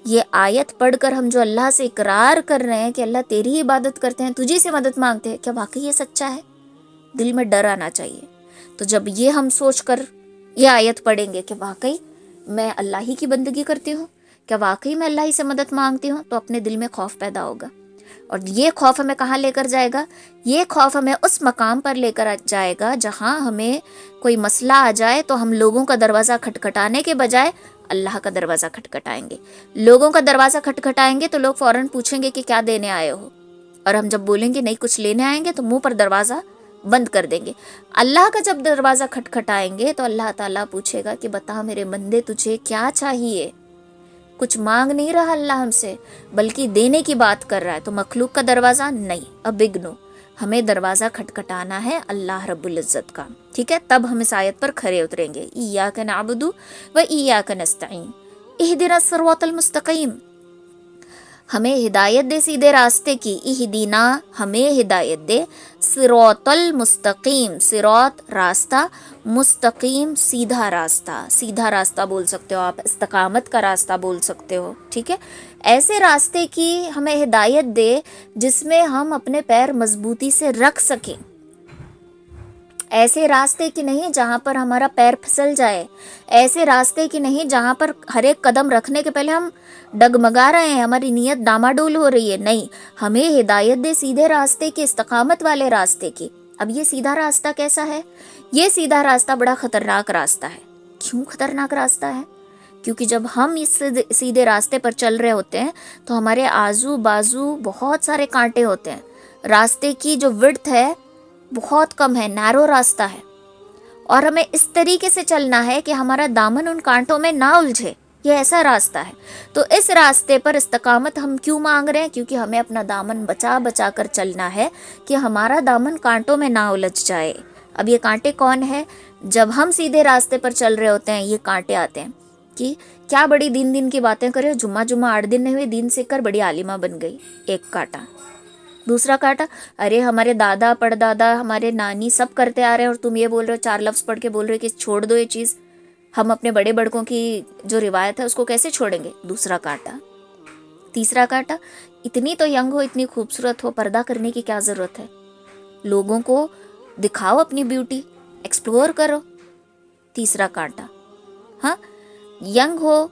یہ آیت پڑھ کر ہم جو اللہ سے اقرار کر رہے ہیں کہ اللہ تیری ہی عبادت کرتے ہیں، تجھی سے مدد مانگتے ہیں، کیا واقعی یہ سچا ہے؟ دل میں ڈر آنا چاہیے. تو جب یہ ہم سوچ کر یہ آیت پڑھیں گے کہ واقعی میں اللہ ہی کی بندگی کرتی ہوں، کیا واقعی میں اللہ ہی سے مدد مانگتی ہوں، تو اپنے دل میں خوف پیدا ہوگا. اور یہ خوف ہمیں کہاں لے کر جائے گا؟ یہ خوف ہمیں اس مقام پر لے کر جائے گا جہاں ہمیں کوئی مسئلہ آ جائے تو ہم لوگوں کا دروازہ کھٹکھٹانے کے بجائے اللہ کا دروازہ کھٹکھٹائیں گے. لوگوں کا دروازہ کھٹکھٹائیں گے تو لوگ فوراً پوچھیں گے کہ کیا دینے آئے ہو، اور ہم جب بولیں گے نہیں کچھ لینے آئیں گے تو منہ پر دروازہ بند کر دیں گے. اللہ کا جب دروازہ کھٹکھٹائیں گے تو اللہ تعالیٰ پوچھے گا کہ بتا میرے بندے تجھے کیا چاہیے. کچھ مانگ نہیں رہا اللہ ہم سے، بلکہ دینے کی بات کر رہا ہے. تو مخلوق کا دروازہ نہیں، اب اگنو، ہمیں دروازہ کھٹکھٹانا ہے اللہ رب العزت کا. ٹھیک ہے، تب ہم اس آیت پر کھرے اتریں گے. ایاک نعبد و ایاک نستعین اہدنا الصراط المستقیم. ہمیں ہدایت دے سیدھے راستے کی. اہدینا، ہمیں ہدایت دے. صراط المستقیم، صراط راستہ، مستقیم سیدھا راستہ. سیدھا راستہ بول سکتے ہو آپ، استقامت کا راستہ بول سکتے ہو. ٹھیک ہے، ایسے راستے کی ہمیں ہدایت دے جس میں ہم اپنے پیر مضبوطی سے رکھ سکیں. ایسے راستے کی نہیں جہاں پر ہمارا پیر پھسل جائے. ایسے راستے کی نہیں جہاں پر ہر ایک قدم رکھنے کے پہلے ہم ڈگمگا رہے ہیں، ہماری نیت ڈاماڈول ہو رہی ہے. نہیں، ہمیں ہدایت دے سیدھے راستے کی، استقامت والے راستے کی. اب یہ سیدھا راستہ کیسا ہے؟ یہ سیدھا راستہ بڑا خطرناک راستہ ہے. کیوں خطرناک راستہ ہے؟ کیونکہ جب ہم اس سیدھے راستے پر چل رہے ہوتے ہیں تو ہمارے آزو بازو بہت سارے کانٹے ہوتے ہیں. راستے کی جو وڈتھ ہے بہت کم ہے، نیرو راستہ ہے، اور ہمیں اس طریقے سے چلنا ہے کہ ہمارا دامن ان کانٹوں میں نہ الجھے. یہ ایسا راستہ ہے. تو اس راستے پر استقامت ہم کیوں مانگ رہے ہیں؟ کیونکہ ہمیں اپنا دامن بچا بچا کر چلنا ہے کہ ہمارا دامن کانٹوں میں نہ الجھ جائے. اب یہ کانٹے کون ہیں؟ جب ہم سیدھے راستے پر چل رہے ہوتے ہیں یہ کانٹے آتے ہیں کہ کیا بڑی دین کی باتیں کرے، جمعہ 8 دن نہیں ہوئے دین سیکھ کر بڑی عالمہ بن گئی. ایک کانٹا. دوسرا کانٹا، ارے ہمارے دادا پردادا ہمارے نانی سب کرتے آ رہے ہیں اور تم یہ بول رہے ہو، 4 لفظ پڑھ کے بول رہے ہو کہ چھوڑ دو یہ چیز. ہم اپنے بڑے بڑکوں کی جو روایت ہے اس کو کیسے چھوڑیں گے؟ دوسرا کانٹا. تیسرا کانٹا، اتنی تو ینگ ہو، اتنی خوبصورت ہو، پردہ کرنے کی کیا ضرورت ہے؟ لوگوں کو دکھاؤ اپنی بیوٹی، ایکسپلور کرو. تیسرا کانٹا. ہاں، ینگ ہو،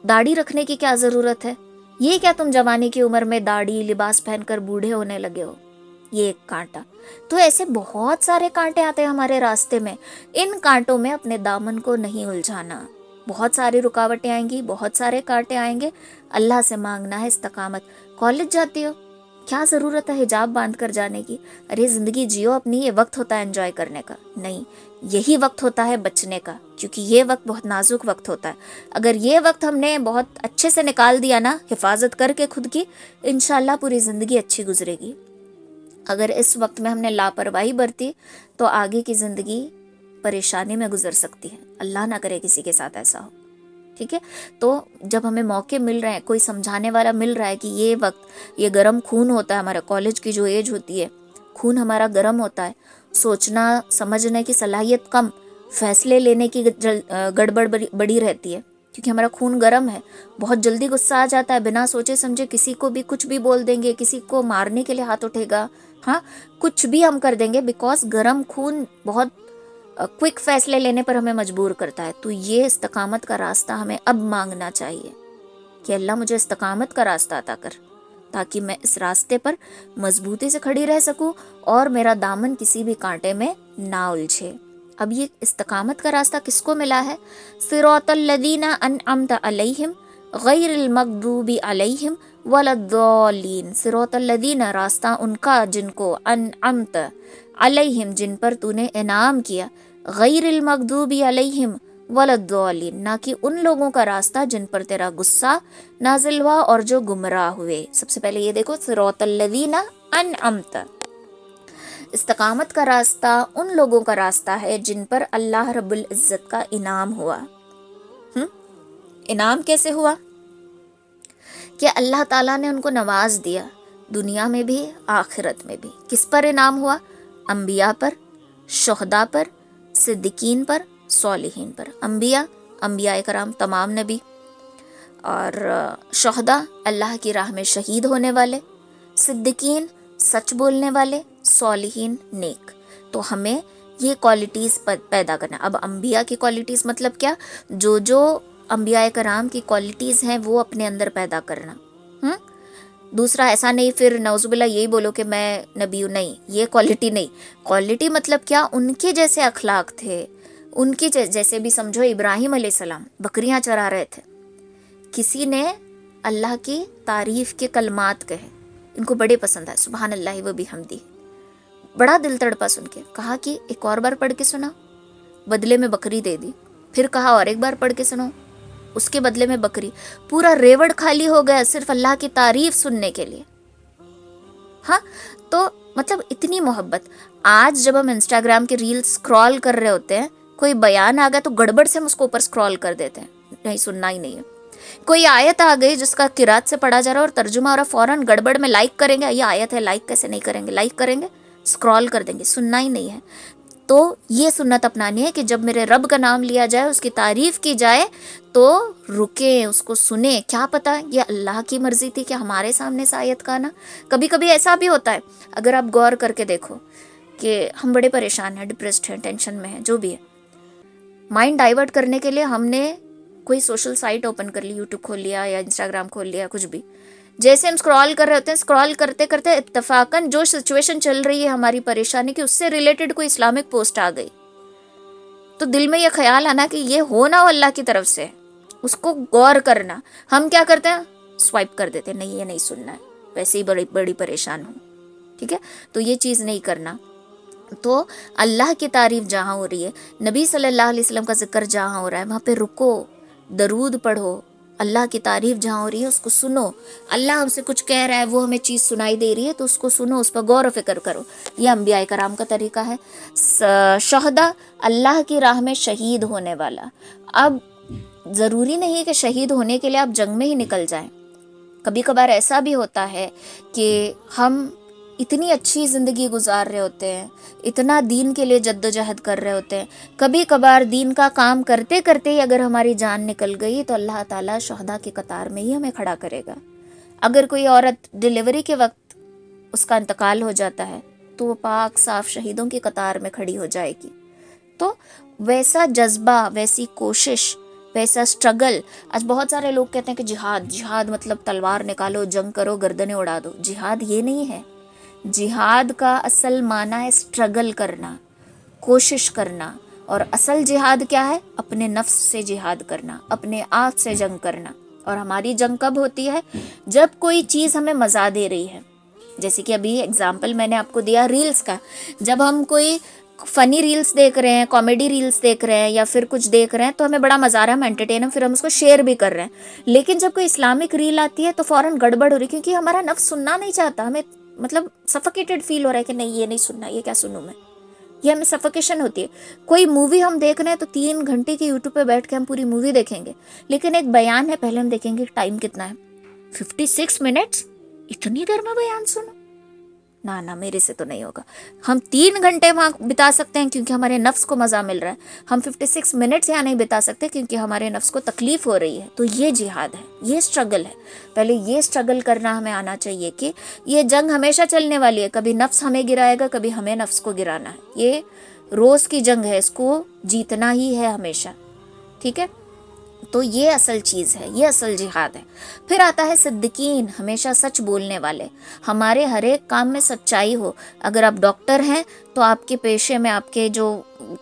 داڑھی رکھنے کی کیا ضرورت ہے؟ یہ کیا تم جوانی کی عمر میں داڑھی لباس پہن کر بوڑھے ہونے لگے ہو؟ یہ ایک کانٹا. تو ایسے بہت سارے کانٹے آتے ہیں ہمارے راستے میں. ان کانٹوں میں اپنے دامن کو نہیں الجھانا. بہت ساری رکاوٹیں آئیں گی، بہت سارے کانٹے آئیں گے. اللہ سے مانگنا ہے استقامت. کالج جاتی ہو، کیا ضرورت ہے حجاب باندھ کر جانے کی؟ ارے زندگی جیو اپنی، یہ وقت ہوتا ہے انجوائے کرنے کا. نہیں، یہی وقت ہوتا ہے بچنے کا، کیونکہ یہ وقت بہت نازک وقت ہوتا ہے. اگر یہ وقت ہم نے بہت اچھے سے نکال دیا نا، حفاظت کر کے خود کی، انشاءاللہ پوری زندگی اچھی گزرے گی. اگر اس وقت میں ہم نے لاپرواہی برتی تو آگے کی زندگی پریشانی میں گزر سکتی ہے. اللہ نہ کرے کسی کے ساتھ ایسا ہو. ٹھیک ہے، تو جب ہمیں موقع مل رہے ہیں، کوئی سمجھانے والا مل رہا ہے کہ یہ وقت، یہ گرم خون ہوتا ہے ہمارا، کالج کی جو ایج ہوتی ہے، خون ہمارا گرم ہوتا ہے، سوچنا سمجھنے کی صلاحیت کم، فیصلے لینے کی گڑبڑ بڑی رہتی ہے، کیونکہ ہمارا خون گرم ہے. بہت جلدی غصہ آ جاتا ہے، بنا سوچے سمجھے کسی کو بھی کچھ بھی بول دیں گے، کسی کو مارنے کے لیے ہاتھ اٹھے گا. ہاں، کچھ بھی ہم کر دیں گے، بیکاز گرم خون بہت کوئک فیصلے لینے پر ہمیں مجبور کرتا ہے. تو یہ استقامت کا راستہ ہمیں اب مانگنا چاہیے کہ اللہ مجھے استقامت کا راستہ عطا کر، تاکہ میں اس راستے پر مضبوطی سے کھڑی رہ سکوں اور میرا دامن کسی بھی کانٹے میں نہ الجھے. اب یہ استقامت کا راستہ کس کو ملا ہے؟ صراط الذین انعمت علیہم غیر المغضوب علیہم ولا الضالین. صراط الذین، راستہ ان کا جن کو، انعمت علیہم جن پر تو نے انعام کیا، غیر المغضوب علیہم ولا الضالین، نہ کہ ان لوگوں کا راستہ جن پر تیرا غصہ نازل ہوا اور جو گمراہ ہوئے. سب سے پہلے یہ دیکھو، صراط الذین انعمت، استقامت کا راستہ ان لوگوں کا راستہ ہے جن پر اللہ رب العزت کا انعام ہوا. انعام کیسے ہوا؟ کہ اللہ تعالیٰ نے ان کو نواز دیا، دنیا میں بھی آخرت میں بھی. کس پر انعام ہوا؟ انبیاء پر، شہداء پر، صدیقین پر، صالحین پر. انبیاء کرام تمام نبی، اور شہدا اللہ کی راہ میں شہید ہونے والے، صدیقین سچ بولنے والے، صالحین نیک. تو ہمیں یہ کوالٹیز پیدا کرنا. اب انبیاء کی کوالٹیز مطلب کیا؟ جو انبیاء کرام کی کوالٹیز ہیں وہ اپنے اندر پیدا کرنا. دوسرا ایسا نہیں پھر نعوذ باللہ یہی بولو کہ میں نبی ہوں، نہیں، یہ کوالٹی نہیں. کوالٹی مطلب کیا؟ ان کے جیسے اخلاق تھے، ان کی جیسے بھی سمجھو ابراہیم علیہ السلام بکریاں چرا رہے تھے، کسی نے اللہ کی تعریف کے کلمات کہے، ان کو بڑے پسند آئے، سبحان اللہ و بحمدہ، بڑا دل تڑپا سن کے، کہا کہ ایک اور بار پڑھ کے سنا، بدلے میں بکری دے دی. پھر کہا اور ایک بار پڑھ کے سنو، اس کے بدلے میں بکری. پورا ریوڑ خالی ہو گیا صرف اللہ کی تعریف سننے کے لیے. ہاں، تو مطلب اتنی محبت. آج جب ہم انسٹاگرام کے ریل سکرول کر رہے ہوتے ہیں، کوئی بیان آ گیا تو گڑبڑ سے ہم اس کو اوپر سکرول کر دیتے ہیں، نہیں سننا ہی نہیں ہے. کوئی آیت آ گئی جس کا قرات سے پڑھا جا رہا ہے اور ترجمہ ہو رہا ہے، فوراً گڑبڑ میں لائک کریں گے، یہ آیت ہے لائک کیسے نہیں کریں گے، لائک کریں گے، سکرول کر دیں گے، سننا ہی نہیں ہے. تو یہ سنت اپنانی ہے کہ جب میرے رب کا نام لیا جائے، اس کی تعریف کی جائے تو رکیں، اس کو سنیں. کیا پتہ یہ اللہ کی مرضی تھی کہ ہمارے سامنے سے آیت کا نا. کبھی کبھی ایسا بھی ہوتا ہے، اگر آپ غور کر کے دیکھو کہ ہم بڑے پریشان ہیں، ڈپریسڈ ہیں، ٹینشن میں ہیں، جو بھی ہے، مائنڈ ڈائیورٹ کرنے کے لیے ہم نے کوئی سوشل سائٹ اوپن کر لی، یوٹیوب کھول لیا یا انسٹاگرام کھول لیا، کچھ بھی. جیسے ہم اسکرول کر رہے ہوتے ہیں، اسکرول کرتے کرتے اتفاقاً جو سچویشن چل رہی ہے ہماری پریشانی کی، اس سے ریلیٹڈ کوئی اسلامک پوسٹ آ گئی، تو دل میں یہ خیال آنا کہ یہ ہو نہ ہو اللہ کی طرف سے، اس کو غور کرنا. ہم کیا کرتے ہیں؟ سوائپ کر دیتے ہیں، نہیں یہ نہیں سننا ہے، ویسے ہی بڑی بڑی پریشان ہوں. ٹھیک ہے، تو یہ چیز نہیں کرنا. تو اللہ کی تعریف جہاں ہو رہی ہے، نبی صلی اللہ علیہ وسلم کا ذکر جہاں ہو رہا ہے، وہاں پہ رکو، درود پڑھو. اللہ کی تعریف جہاں ہو رہی ہے اس کو سنو. اللہ ہم سے کچھ کہہ رہا ہے، وہ ہمیں چیز سنائی دے رہی ہے تو اس کو سنو، اس پر غور و فکر کرو. یہ انبیاء کرام کا طریقہ ہے. شہدا اللہ کی راہ میں شہید ہونے والا. اب ضروری نہیں کہ شہید ہونے کے لیے آپ جنگ میں ہی نکل جائیں. کبھی کبھار ایسا بھی ہوتا ہے کہ ہم اتنی اچھی زندگی گزار رہے ہوتے ہیں، اتنا دین کے لیے جد و جہد کر رہے ہوتے ہیں، کبھی کبھار دین کا کام کرتے کرتے ہی اگر ہماری جان نکل گئی تو اللہ تعالیٰ شہداء کی قطار میں ہی ہمیں کھڑا کرے گا. اگر کوئی عورت ڈیلیوری کے وقت اس کا انتقال ہو جاتا ہے تو وہ پاک صاف شہیدوں کی قطار میں کھڑی ہو جائے گی. تو ویسا جذبہ، ویسی کوشش، ویسا سٹرگل. آج بہت سارے لوگ کہتے ہیں کہ جہاد مطلب تلوار نکالو، جنگ کرو، گردنیں اڑا دو. جہاد یہ نہیں ہے. جہاد کا اصل معنی ہے سٹرگل کرنا، کوشش کرنا. اور اصل جہاد کیا ہے؟ اپنے نفس سے جہاد کرنا، اپنے آپ سے جنگ کرنا. اور ہماری جنگ کب ہوتی ہے؟ جب کوئی چیز ہمیں مزہ دے رہی ہے. جیسے کہ ابھی اگزامپل میں نے آپ کو دیا ریلز کا. جب ہم کوئی فنی ریلز دیکھ رہے ہیں، کامیڈی ریلز دیکھ رہے ہیں یا پھر کچھ دیکھ رہے ہیں تو ہمیں بڑا مزہ آ رہا ہے، ہم انٹرٹین ہیں، پھر ہم اس کو شیئر بھی کر رہے ہیں. لیکن جب کوئی اسلامک ریل آتی ہے تو فوراً گڑبڑ ہو رہی ہے، کیونکہ ہمارا نفس سننا نہیں چاہتا. ہمیں مطلب سفوکیٹڈ فیل ہو رہا ہے کہ نہیں یہ نہیں سننا، یہ کیا سنوں میں، یہ ہمیں سفوکیشن ہوتی ہے. کوئی مووی ہم دیکھ رہے ہیں تو 3 گھنٹے کی یوٹیوب پہ بیٹھ کے ہم پوری مووی دیکھیں گے، لیکن ایک بیان ہے، پہلے ہم دیکھیں گے ٹائم کتنا ہے، 56 منٹس. اتنی دیر میں بیان سنو؟ نہ میرے سے تو نہیں ہوگا. ہم 3 گھنٹے وہاں بتا سکتے ہیں کیونکہ ہمارے نفس کو مزہ مل رہا ہے. ہم 56 منٹس یہاں نہیں بتا سکتے کیونکہ ہمارے نفس کو تکلیف ہو رہی ہے. تو یہ جہاد ہے، یہ سٹرگل ہے. پہلے یہ سٹرگل کرنا ہمیں آنا چاہیے کہ یہ جنگ ہمیشہ چلنے والی ہے. کبھی نفس ہمیں گرائے گا، کبھی ہمیں نفس کو گرانا ہے. یہ روز کی جنگ ہے، اس کو جیتنا ہی ہے ہمیشہ. ٹھیک ہے، تو یہ اصل چیز ہے، یہ اصل جہاد ہے. پھر آتا ہے صدیقین، ہمیشہ سچ بولنے والے. ہمارے ہر ایک کام میں سچائی ہو. اگر آپ ڈاکٹر ہیں تو آپ کے پیشے میں، آپ کے جو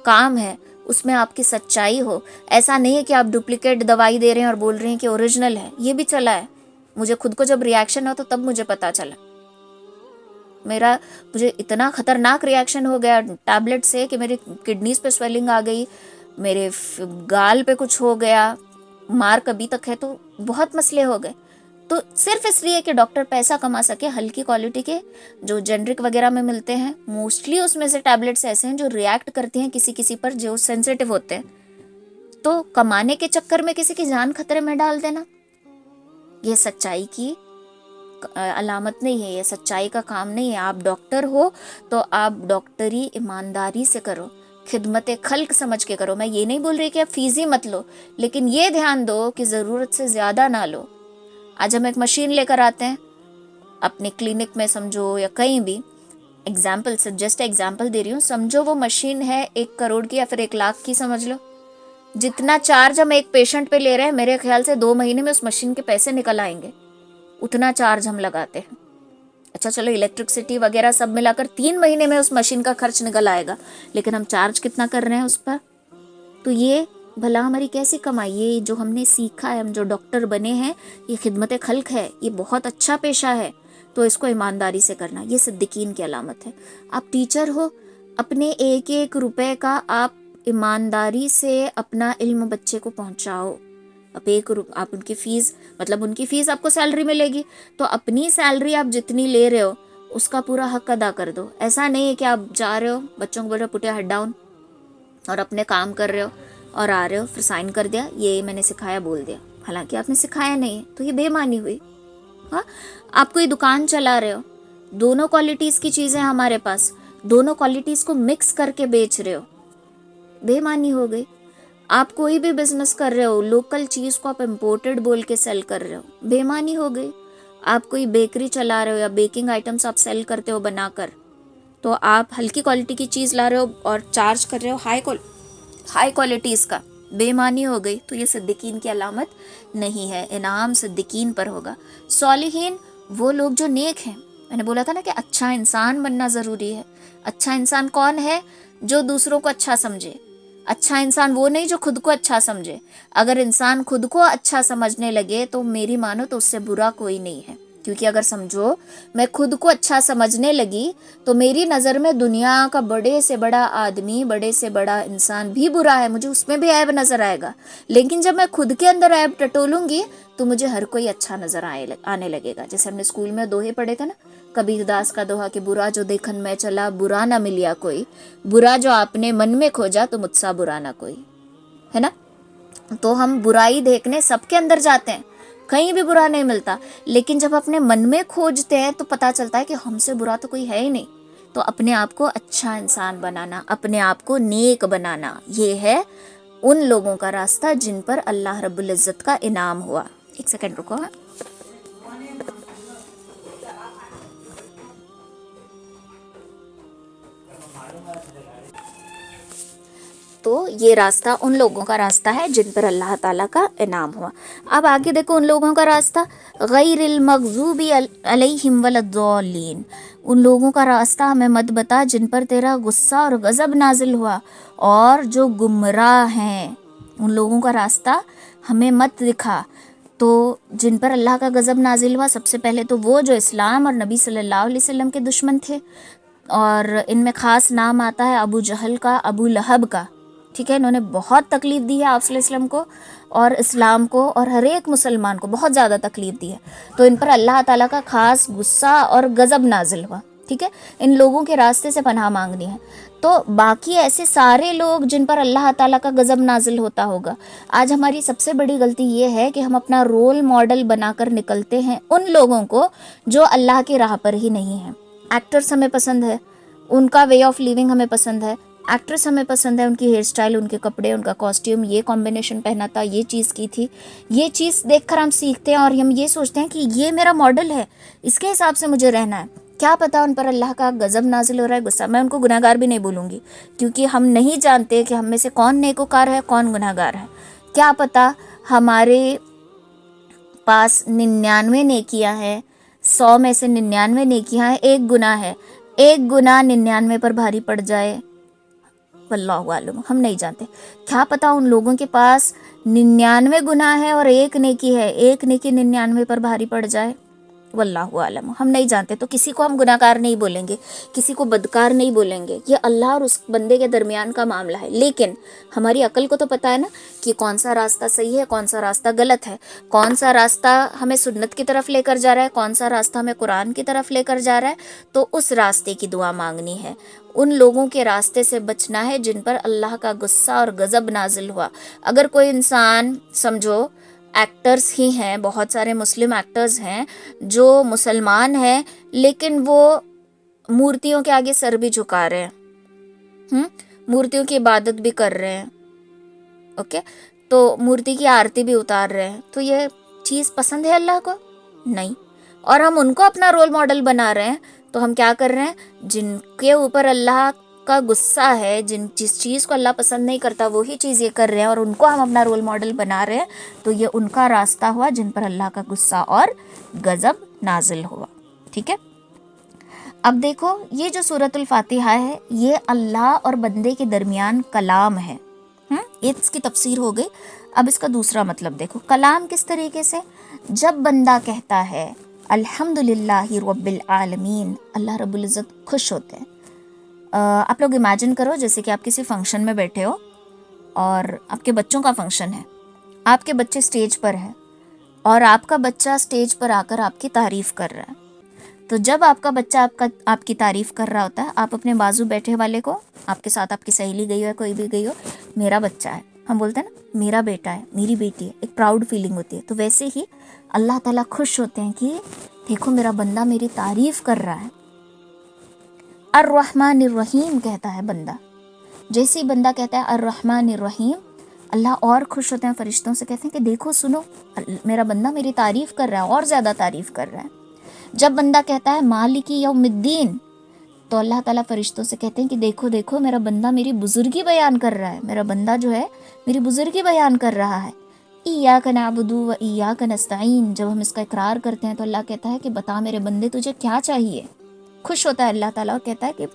کام ہے اس میں آپ کی سچائی ہو. ایسا نہیں ہے کہ آپ ڈپلیکیٹ دوائی دے رہے ہیں اور بول رہے ہیں کہ اوریجنل ہے. یہ بھی چلا ہے، مجھے خود کو جب ریاکشن ہو تو تب مجھے پتا چلا. مجھے اتنا خطرناک ریاکشن ہو گیا ٹیبلٹ سے کہ میری کڈنیز پہ سویلنگ آ گئی، میرے گال پہ کچھ ہو گیا، مارک ابھی تک ہے. تو بہت مسئلے ہو گئے. تو صرف اس لیے کہ ڈاکٹر پیسہ کما سکے. ہلکی کوالٹی کے جو جنرک وغیرہ میں ملتے ہیں، موسٹلی اس میں سے ٹیبلٹس ایسے ہیں جو ریاکٹ کرتی ہیں کسی کسی پر جو سینسیٹیو ہوتے ہیں. تو کمانے کے چکر میں کسی کی جان خطرے میں ڈال دینا، یہ سچائی کی علامت نہیں ہے، یہ سچائی کا کام نہیں ہے. آپ ڈاکٹر ہو تو آپ ڈاکٹری ایمانداری سے کرو. خدمت خلق سمجھ کے کرو. میں یہ نہیں بول رہی کہ آپ فیس مت لو، لیکن یہ دھیان دو کہ ضرورت سے زیادہ نہ لو. آج ہم ایک مشین لے کر آتے ہیں اپنے کلینک میں سمجھو یا کہیں بھی، ایگزامپل سے جسٹ ایگزامپل دے رہی ہوں، سمجھو وہ مشین ہے 1 کروڑ کی یا پھر 1 لاکھ کی سمجھ لو. جتنا چارج ہم ایک پیشنٹ پہ لے رہے ہیں میرے خیال سے 2 مہینے میں اس مشین کے پیسے نکل آئیں گے، اتنا چارج ہم لگاتے ہیں. اچھا چلو الیکٹرکسٹی وغیرہ سب ملا کر 3 مہینے میں اس مشین کا خرچ نکل آئے گا، لیکن ہم چارج کتنا کر رہے ہیں اس پر. تو یہ بھلا ہماری کیسی کمائی؟ یہ جو ہم نے سیکھا ہے، ہم جو ڈاکٹر بنے ہیں، یہ خدمت خلق ہے، یہ بہت اچھا پیشہ ہے، تو اس کو ایمانداری سے کرنا، یہ صدیقین کی علامت ہے. آپ ٹیچر ہو، اپنے 1 روپے کا آپ ایمانداری سے اپنا علم بچے کو پہنچاؤ. آپ ان کی فیس، مطلب ان کی فیس آپ کو سیلری ملے گی، تو اپنی سیلری آپ جتنی لے رہے ہو اس کا پورا حق ادا کر دو. ایسا نہیں ہے کہ آپ جا رہے ہو بچوں کو بول رہے ہو پٹ یور ہیڈ ڈاؤن اور اپنے کام کر رہے ہو اور آ رہے ہو پھر سائن کر دیا یہ میں نے سکھایا بول دیا، حالانکہ آپ نے سکھایا نہیں ہے، تو یہ بے معنی ہوئی. ہاں، آپ کوئی دکان چلا رہے ہو، دونوں کوالٹیز کی چیزیں ہمارے پاس، دونوں کوالٹیز کو مکس کر کے بیچ رہے ہو، بے معنی ہو گئی. آپ کوئی بھی بزنس کر رہے ہو، لوکل چیز کو آپ امپورٹڈ بول کے سیل کر رہے ہو، بے معنی ہو گئی. آپ کوئی بیکری چلا رہے ہو یا بیکنگ آئٹمس آپ سیل کرتے ہو بنا کر، تو آپ ہلکی کوالٹی کی چیز لا رہے ہو اور چارج کر رہے ہو ہائی کوالٹیز کا، بے معنی ہو گئی. تو یہ صدیقین کی علامت نہیں ہے، انعام صدیقین پر ہوگا. صالحین وہ لوگ جو نیک ہیں. میں نے بولا تھا نا کہ اچھا انسان بننا ضروری ہے. اچھا انسان کون ہے؟ جو دوسروں کو اچھا سمجھے. اچھا انسان وہ نہیں جو خود کو اچھا سمجھے. اگر انسان خود کو اچھا سمجھنے لگے تو میری مانو تو اس سے برا کوئی نہیں ہے، کیونکہ اگر سمجھو میں خود کو اچھا سمجھنے لگی تو میری نظر میں دنیا کا بڑے سے بڑا آدمی، بڑے سے بڑا انسان بھی برا ہے، مجھے اس میں بھی عیب نظر آئے گا. لیکن جب میں خود کے اندر عیب ٹٹولوں گی تو مجھے ہر کوئی اچھا نظر آنے لگے گا. جیسے ہم نے اسکول میں دوہے پڑھے تھے نا، کبیر داس کا دوہا کہ برا جو دیکھن میں چلا برا نہ ملیا کوئی، برا جو آپ نے من میں کھوجا تو مجھ سا برا نہ کوئی، ہے نا. تو ہم برائی دیکھنے سب کے اندر جاتے ہیں، کہیں بھی برا نہیں ملتا، لیکن جب اپنے من میں کھوجتے ہیں تو پتہ چلتا ہے کہ ہم سے برا تو کوئی ہے ہی نہیں. تو اپنے آپ کو اچھا انسان بنانا، اپنے آپ کو نیک بنانا، یہ ہے ان لوگوں کا راستہ جن پر اللہ رب العزت کا انعام ہوا. 1 سیکنڈ رکو. تو یہ راستہ ان لوگوں کا راستہ ہے جن پر اللہ تعالیٰ کا انعام ہوا. اب آگے دیکھو ان لوگوں کا راستہ، غیر المغضوب علیہم ولا الضالین. ان لوگوں کا راستہ ہمیں مت بتا جن پر تیرا غصہ اور غضب نازل ہوا اور جو گمراہ ہیں. ان لوگوں کا راستہ ہمیں مت دکھا. تو جن پر اللہ کا غضب نازل ہوا، سب سے پہلے تو وہ جو اسلام اور نبی صلی اللہ علیہ وسلم کے دشمن تھے، اور ان میں خاص نام آتا ہے ابو جہل کا، ابو لہب کا. ٹھیک ہے، انہوں نے بہت تکلیف دی ہے آپ صلی اللہ علیہ وسلم کو اور اسلام کو اور ہر ایک مسلمان کو بہت زیادہ تکلیف دی ہے. تو ان پر اللہ تعالیٰ کا خاص غصہ اور غضب نازل ہوا. ٹھیک ہے، ان لوگوں کے راستے سے پناہ مانگنی ہے. تو باقی ایسے سارے لوگ جن پر اللہ تعالیٰ کا غضب نازل ہوتا ہوگا. آج ہماری سب سے بڑی غلطی یہ ہے کہ ہم اپنا رول ماڈل بنا کر نکلتے ہیں ان لوگوں کو جو اللہ کی راہ پر ہی نہیں ہیں. ایکٹرس ہمیں پسند ہے، ان کا وے آف لیونگ ہمیں پسند ہے، ایکٹریس ہمیں پسند ہے، ان کی ہیئر سٹائل، ان کے کپڑے، ان کا کاسٹیوم، یہ کمبینیشن پہنا تھا، یہ چیز کی تھی، یہ چیز دیکھ کر ہم سیکھتے ہیں اور ہم یہ سوچتے ہیں کہ یہ میرا ماڈل ہے، اس کے حساب سے مجھے رہنا ہے. کیا پتہ ان پر اللہ کا غضب نازل ہو رہا ہے، غصہ. میں ان کو گناہ گار بھی نہیں بولوں گی، کیونکہ ہم نہیں جانتے کہ ہم میں سے کون نیکوکار ہے کون گناہ گار ہے. کیا پتہ ہمارے پاس 99 نیکیاں ہیں، 100 میں سے 99 نیکیاں ہیں، ایک گناہ ہے، ایک گناہ 99 پر بھاری پڑ جائے، واللہ عالم، ہم نہیں جانتے. کیا پتہ ان لوگوں کے پاس 99 گناہ ہے اور ایک نیکی ہے، ایک نیکی 99 پر بھاری پڑ جائے، واللہ عالم، ہم نہیں جانتے. تو کسی کو ہم گناہ گار نہیں بولیں گے، کسی کو بدکار نہیں بولیں گے، یہ اللہ اور اس بندے کے درمیان کا معاملہ ہے. لیکن ہماری عقل کو تو پتہ ہے نا کہ کون سا راستہ صحیح ہے، کون سا راستہ غلط ہے، کون سا راستہ ہمیں سنت کی طرف لے کر جا رہا ہے، کون سا راستہ ہمیں قرآن کی طرف لے کر جا رہا ہے. تو اس راستے کی دعا مانگنی ہے، ان لوگوں کے راستے سے بچنا ہے جن پر اللہ کا غصہ اور غضب نازل ہوا. اگر کوئی انسان سمجھو ایکٹرز ہی ہیں، بہت سارے مسلم ایکٹرز ہیں جو مسلمان ہیں لیکن وہ مورتیوں کے آگے سر بھی جھکا رہے ہیں، مورتیوں کی عبادت بھی کر رہے ہیں، اوکے، تو مورتی کی آرتی بھی اتار رہے ہیں، تو یہ چیز پسند ہے اللہ کو؟ نہیں. اور ہم ان کو اپنا رول ماڈل بنا رہے ہیں، تو ہم کیا کر رہے ہیں؟ جن کے اوپر اللہ کا غصہ ہے، جس چیز کو اللہ پسند نہیں کرتا وہی چیز یہ کر رہے ہیں، اور ان کو ہم اپنا رول ماڈل بنا رہے ہیں، تو یہ ان کا راستہ ہوا جن پر اللہ کا غصہ اور غضب نازل ہوا. ٹھیک ہے. اب دیکھو، یہ جو سورۃ الفاتحہ ہے یہ اللہ اور بندے کے درمیان کلام ہے. اس کی تفسیر ہو گئی. اب اس کا دوسرا مطلب دیکھو، کلام کس طریقے سے؟ جب بندہ کہتا ہے الحمد للہ رب العالمین، اللہ رب العزت خوش ہوتے ہیں. آپ لوگ امیجن کرو جیسے کہ آپ کسی فنکشن میں بیٹھے ہو اور آپ کے بچوں کا فنکشن ہے، آپ کے بچے سٹیج پر ہیں اور آپ کا بچہ سٹیج پر آ کر آپ کی تعریف کر رہا ہے. تو جب آپ کا بچہ آپ کی تعریف کر رہا ہوتا ہے، آپ اپنے بازو بیٹھے والے کو، آپ کے ساتھ آپ کی سہیلی گئی ہو یا کوئی بھی گئی ہو، میرا بچہ ہے، ہم بولتے ہیں نا میرا بیٹا ہے، میری بیٹی ہے، ایک پراؤڈ فیلنگ ہوتی ہے. تو ویسے ہی اللہ تعالیٰ خوش ہوتے ہیں کہ دیکھو میرا بندہ میری تعریف کر رہا ہے. الرحمن الرحیم کہتا ہے بندہ، جیسے ہی بندہ کہتا ہے الرحمن الرحیم، اللہ اور خوش ہوتے ہیں، فرشتوں سے کہتے ہیں کہ دیکھو سنو، میرا بندہ میری تعریف کر رہا ہے، اور زیادہ تعریف کر رہا ہے. جب بندہ کہتا ہے مالک یوم الدین، تو اللہ تعالیٰ فرشتوں سے کہتے ہیں کہ دیکھو دیکھو میرا بندہ میری بزرگی بیان کر رہا ہے، میرا بندہ جو ہے میری بزرگی بیان کر رہا ہے. ایاک نعبد و ایاک نستعین، جب ہم اس کا اقرار کرتے ہیں تو اللہ کہتا ہے کہ بتا میرے بندے تجھے کیا چاہیے. خوش ہوتا ہے اللہ تعالیٰ اور کہتا ہے کہ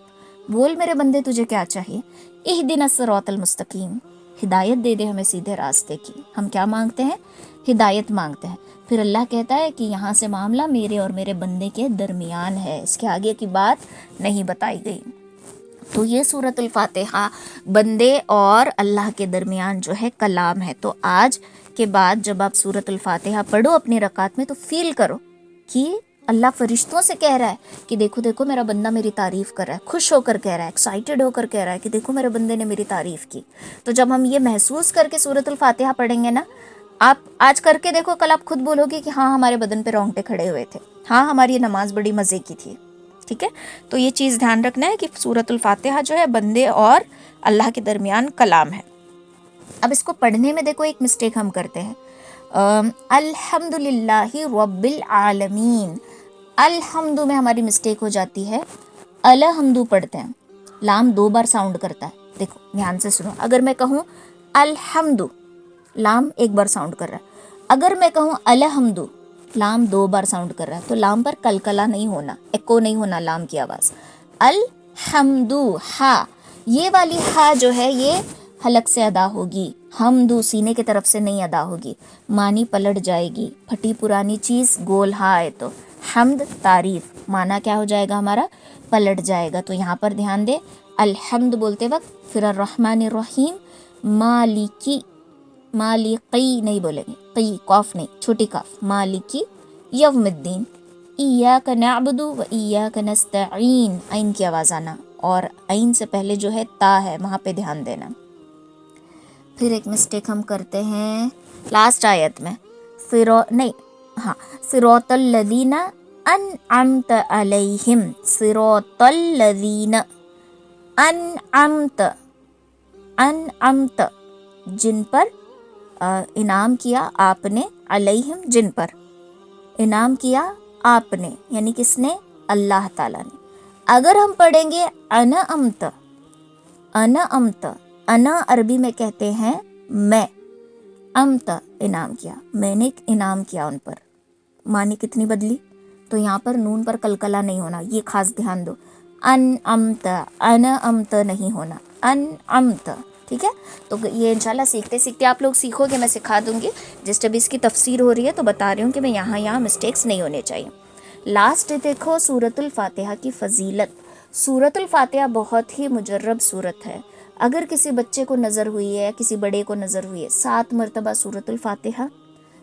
بول میرے بندے تجھے کیا چاہیے. اہدنا الصراط المستقیم، ہدایت دے دے ہمیں سیدھے راستے کی. ہم کیا مانگتے ہیں؟ ہدایت مانگتے ہیں. پھر اللہ کہتا ہے کہ یہاں سے معاملہ میرے اور میرے بندے کے درمیان ہے، اس کے آگے کی بات نہیں بتائی گئی. تو یہ سورۃ الفاتحہ بندے اور اللہ کے درمیان جو ہے کلام ہے. تو آج کے بعد جب آپ سورۃ الفاتحہ پڑھو اپنی رکعت میں، تو فیل کرو کہ اللہ فرشتوں سے کہہ رہا ہے کہ دیکھو دیکھو میرا بندہ میری تعریف کر رہا ہے، خوش ہو کر کہہ رہا ہے، ایکسائٹیڈ ہو کر کہہ رہا ہے کہ دیکھو میرے بندے نے میری تعریف کی. تو جب ہم یہ محسوس کر کے سورۃ الفاتحہ پڑھیں گے نا، آپ آج کر کے دیکھو، کل آپ خود بولو گے کہ ہاں ہمارے بدن پہ رونگٹے کھڑے ہوئے تھے، ہاں ہماری یہ نماز بڑی مزے کی تھی. ٹھیک ہے. تو یہ چیز دھیان رکھنا ہے کہ سورۃ الفاتحہ جو ہے بندے اور اللہ کے درمیان کلام ہے. اب اس کو پڑھنے میں دیکھو ایک مسٹیک ہم کرتے ہیں، الحمد للہ رب العالمین. الحمد میں ہماری مسٹیک ہو جاتی ہے، الحمد پڑھتے ہیں، لام 2 بار ساؤنڈ کرتا ہے. دیکھو دھیان سے سنو، اگر میں کہوں الحمد، لام 1 بار ساؤنڈ کر رہا ہے. اگر میں کہوں الحمد، لام 2 بار ساؤنڈ کر رہا ہے. تو لام پر کلکلا نہیں ہونا، ایکو نہیں ہونا لام کی آواز. الحمد، ہا، یہ والی ہا جو ہے یہ حلق سے ادا ہوگی، حمد سینے کی طرف سے نہیں ادا ہوگی، معنی پلٹ جائے گی. پھٹی پرانی چیز گول ہا ہے تو حمد تعریف، معنی کیا ہو جائے گا ہمارا؟ پلٹ جائے گا. تو یہاں پر دھیان دے، الحمد بولتے وقت پھر الرحمن الرحیم، مالکی، مالکی نہیں بولیں گے، قی قاف نہیں، چھوٹی قاف، مالکی یوم الدین، ایاک نعبد و ایاک نستعین، عین کی آواز آنا، اور عین سے پہلے جو ہے تا ہے، وہاں پہ دھیان دینا. پھر ایک مسٹیک ہم کرتے ہیں لاسٹ آیت میں، صراط الذین انعمت علیہم، صراط الذین انعمت، انعمت جن پر انعام کیا آپ نے، علیہم جن پر انعام کیا آپ نے، یعنی کس نے؟ اللہ تعالیٰ نے. اگر ہم پڑھیں گے انعمت، انعمت، انا عربی میں کہتے ہیں میں، امت انعام کیا، میں نے انعام کیا ان پر، معنی کتنی بدلی. تو یہاں پر نون پر کلکلا نہیں ہونا، یہ خاص دھیان دو. انعمت، انعمت نہیں ہونا، انعمت. ٹھیک ہے. تو یہ انشاءاللہ سیکھتے سیکھتے آپ لوگ سیکھو گے، میں سکھا دوں گی. جس جب اس کی تفسیر ہو رہی ہے تو بتا رہی ہوں کہ میں یہاں مسٹیکس نہیں ہونے چاہیے. لاسٹ دیکھو سورۃ الفاتحہ کی فضیلت. سورۃ الفاتحہ بہت ہی مجرب سورت ہے. اگر کسی بچے کو نظر ہوئی ہے، کسی بڑے کو نظر ہوئی ہے، 7 مرتبہ سورۃ الفاتحہ،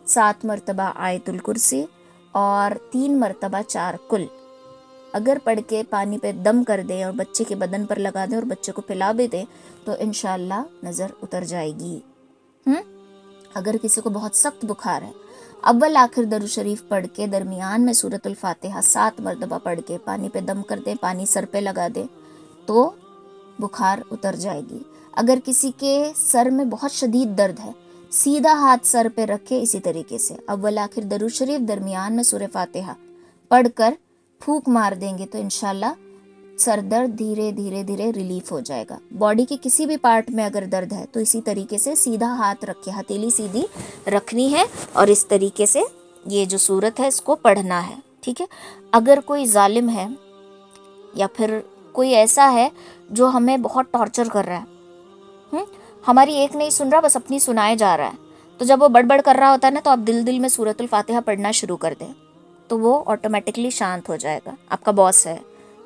7 مرتبہ آیت الکرسی، اور 3 مرتبہ 4 کل اگر پڑھ کے پانی پہ دم کر دیں اور بچے کے بدن پر لگا دیں اور بچے کو پلا بھی دیں تو انشاءاللہ نظر اتر جائے گی. اگر کسی کو بہت سخت بخار ہے، اول آخر درود شریف پڑھ کے درمیان میں سورۃ الفاتحہ 7 مرتبہ پڑھ کے پانی پہ دم کر دیں، پانی سر پہ لگا دیں، تو بخار اتر جائے گی. اگر کسی کے سر میں بہت شدید درد ہے، سیدھا ہاتھ سر پہ رکھے اسی طریقے سے اول آخر درود شریف درمیان میں سورہ فاتحہ پڑھ کر پھونک مار دیں گے تو انشاءاللہ سر درد دھیرے دھیرے دھیرے ریلیف ہو جائے گا. باڈی کے کسی بھی پارٹ میں اگر درد ہے تو اسی طریقے سے سیدھا ہاتھ رکھے، ہتھیلی سیدھی رکھنی ہے اور اس طریقے سے یہ جو صورت ہے اس کو پڑھنا ہے. ٹھیک ہے. اگر کوئی ظالم ہے یا پھر کوئی ایسا ہے جو ہمیں بہت ٹارچر کر رہا ہے، ہماری ایک نہیں سن رہا، بس اپنی سنائے جا رہا ہے، تو جب وہ بڑبڑ کر رہا ہوتا ہے نا تو آپ دل میں سورۃ الفاتحہ پڑھنا شروع کر دیں تو وہ آٹومیٹکلی شانت ہو جائے گا. آپ کا باس ہے،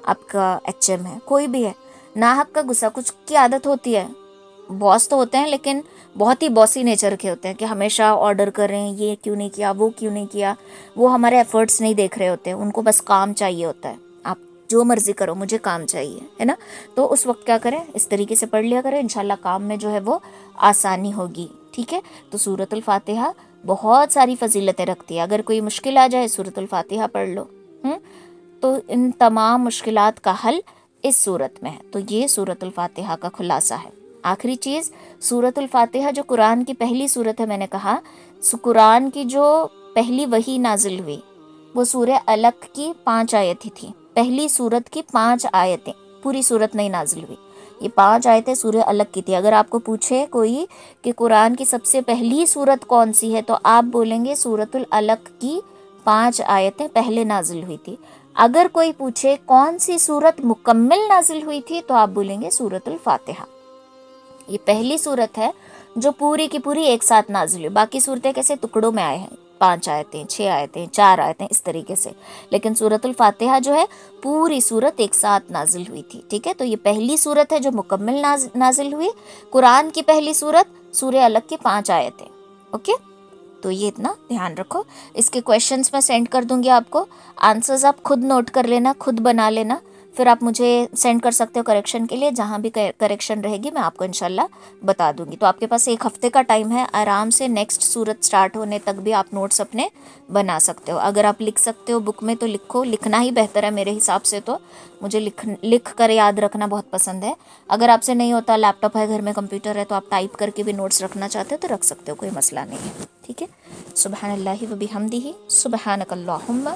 آپ کا ایچ ایم ہے، کوئی بھی ہے، ناحق کا غصہ، کچھ کی عادت ہوتی ہے، باس تو ہوتے ہیں لیکن بہت ہی باسی نیچر کے ہوتے ہیں کہ ہمیشہ آرڈر کر رہے ہیں، یہ کیوں نہیں کیا، وہ کیوں نہیں کیا، وہ ہمارے ایفرٹس نہیں دیکھ رہے ہوتے ہیں، ان کو بس کام چاہیے ہوتا ہے، آپ جو مرضی کرو مجھے کام چاہیے، ہے نا. تو اس وقت کیا کریں، اس طریقے سے پڑھ لیا کریں، انشاءاللہ کام میں جو ہے وہ آسانی ہوگی. ٹھیک ہے. تو سورۃ الفاتحہ بہت ساری فضیلتیں رکھتی ہے. اگر کوئی مشکل آ جائے سورۃ الفاتحہ پڑھ لو، تو ان تمام مشکلات کا حل اس صورت میں ہے. تو یہ سورۃ الفاتحہ کا خلاصہ ہے. آخری چیز، سورۃ الفاتحہ جو قرآن کی پہلی سورت ہے، میں نے کہا قرآن کی جو پہلی وحی نازل ہوئی وہ سورہ علق کی 5 آیتیں تھیں. پہلی سورت کی 5 آیتیں، پوری سورت نہیں نازل ہوئی، یہ 5 آیتیں سورہ علق کی تھی. اگر آپ کو پوچھے کوئی کہ قرآن کی سب سے پہلی سورت کون سی ہے تو آپ بولیں گے سورۃ العلق کی 5 آیتیں پہلے نازل ہوئی تھی. اگر کوئی پوچھے کون سی سورت مکمل نازل ہوئی تھی تو آپ بولیں گے سورۃ الفاتحہ. یہ پہلی سورت ہے جو پوری کی پوری ایک ساتھ نازل ہوئی. باقی صورتیں کیسے ٹکڑوں میں آئے ہیں، 5 آیتیں، 6 آیتیں، 4 آیتیں، اس طریقے سے. لیکن سورۃ الفاتحہ جو ہے پوری سورت ایک ساتھ نازل ہوئی تھی. ٹھیک ہے. تو یہ پہلی سورت ہے جو مکمل نازل ہوئی. قرآن کی پہلی سورت سورہ علق کی 5 آیتیں. اوکے. تو یہ اتنا دھیان رکھو. اس کے کویشچنس میں سینڈ کر دوں گی آپ کو، آنسرز آپ خود نوٹ کر لینا، خود بنا لینا، پھر آپ مجھے سینڈ کر سکتے ہو کریکشن کے لیے. جہاں بھی کریکشن رہے گی میں آپ کو انشاءاللہ بتا دوں گی. تو آپ کے پاس 1 ہفتے کا ٹائم ہے، آرام سے نیکسٹ سورت سٹارٹ ہونے تک بھی آپ نوٹس اپنے بنا سکتے ہو. اگر آپ لکھ سکتے ہو بک میں تو لکھو، لکھنا ہی بہتر ہے میرے حساب سے. تو مجھے لکھ کر یاد رکھنا بہت پسند ہے. اگر آپ سے نہیں ہوتا، لیپ ٹاپ ہے گھر میں، کمپیوٹر ہے، تو آپ ٹائپ کر کے بھی نوٹس رکھنا چاہتے ہو تو رکھ سکتے ہو، کوئی مسئلہ نہیں ہے. ٹھیک ہے. سبحان اللہ و بحمدہ، سبحانک اللہم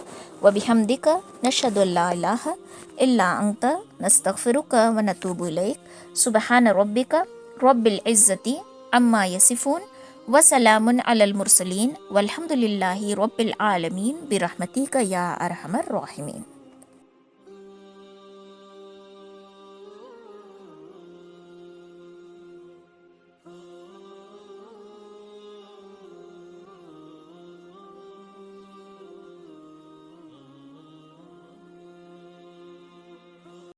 و بحمدک، نشہد ان لا الہ الا انت، نستغفرک و نتوب الیک. سبحان ربک رب العزت عما یصفون وسلام علی المرسلین والحمد للہ رب العالمین برحمتک یا ارحم الراحمین.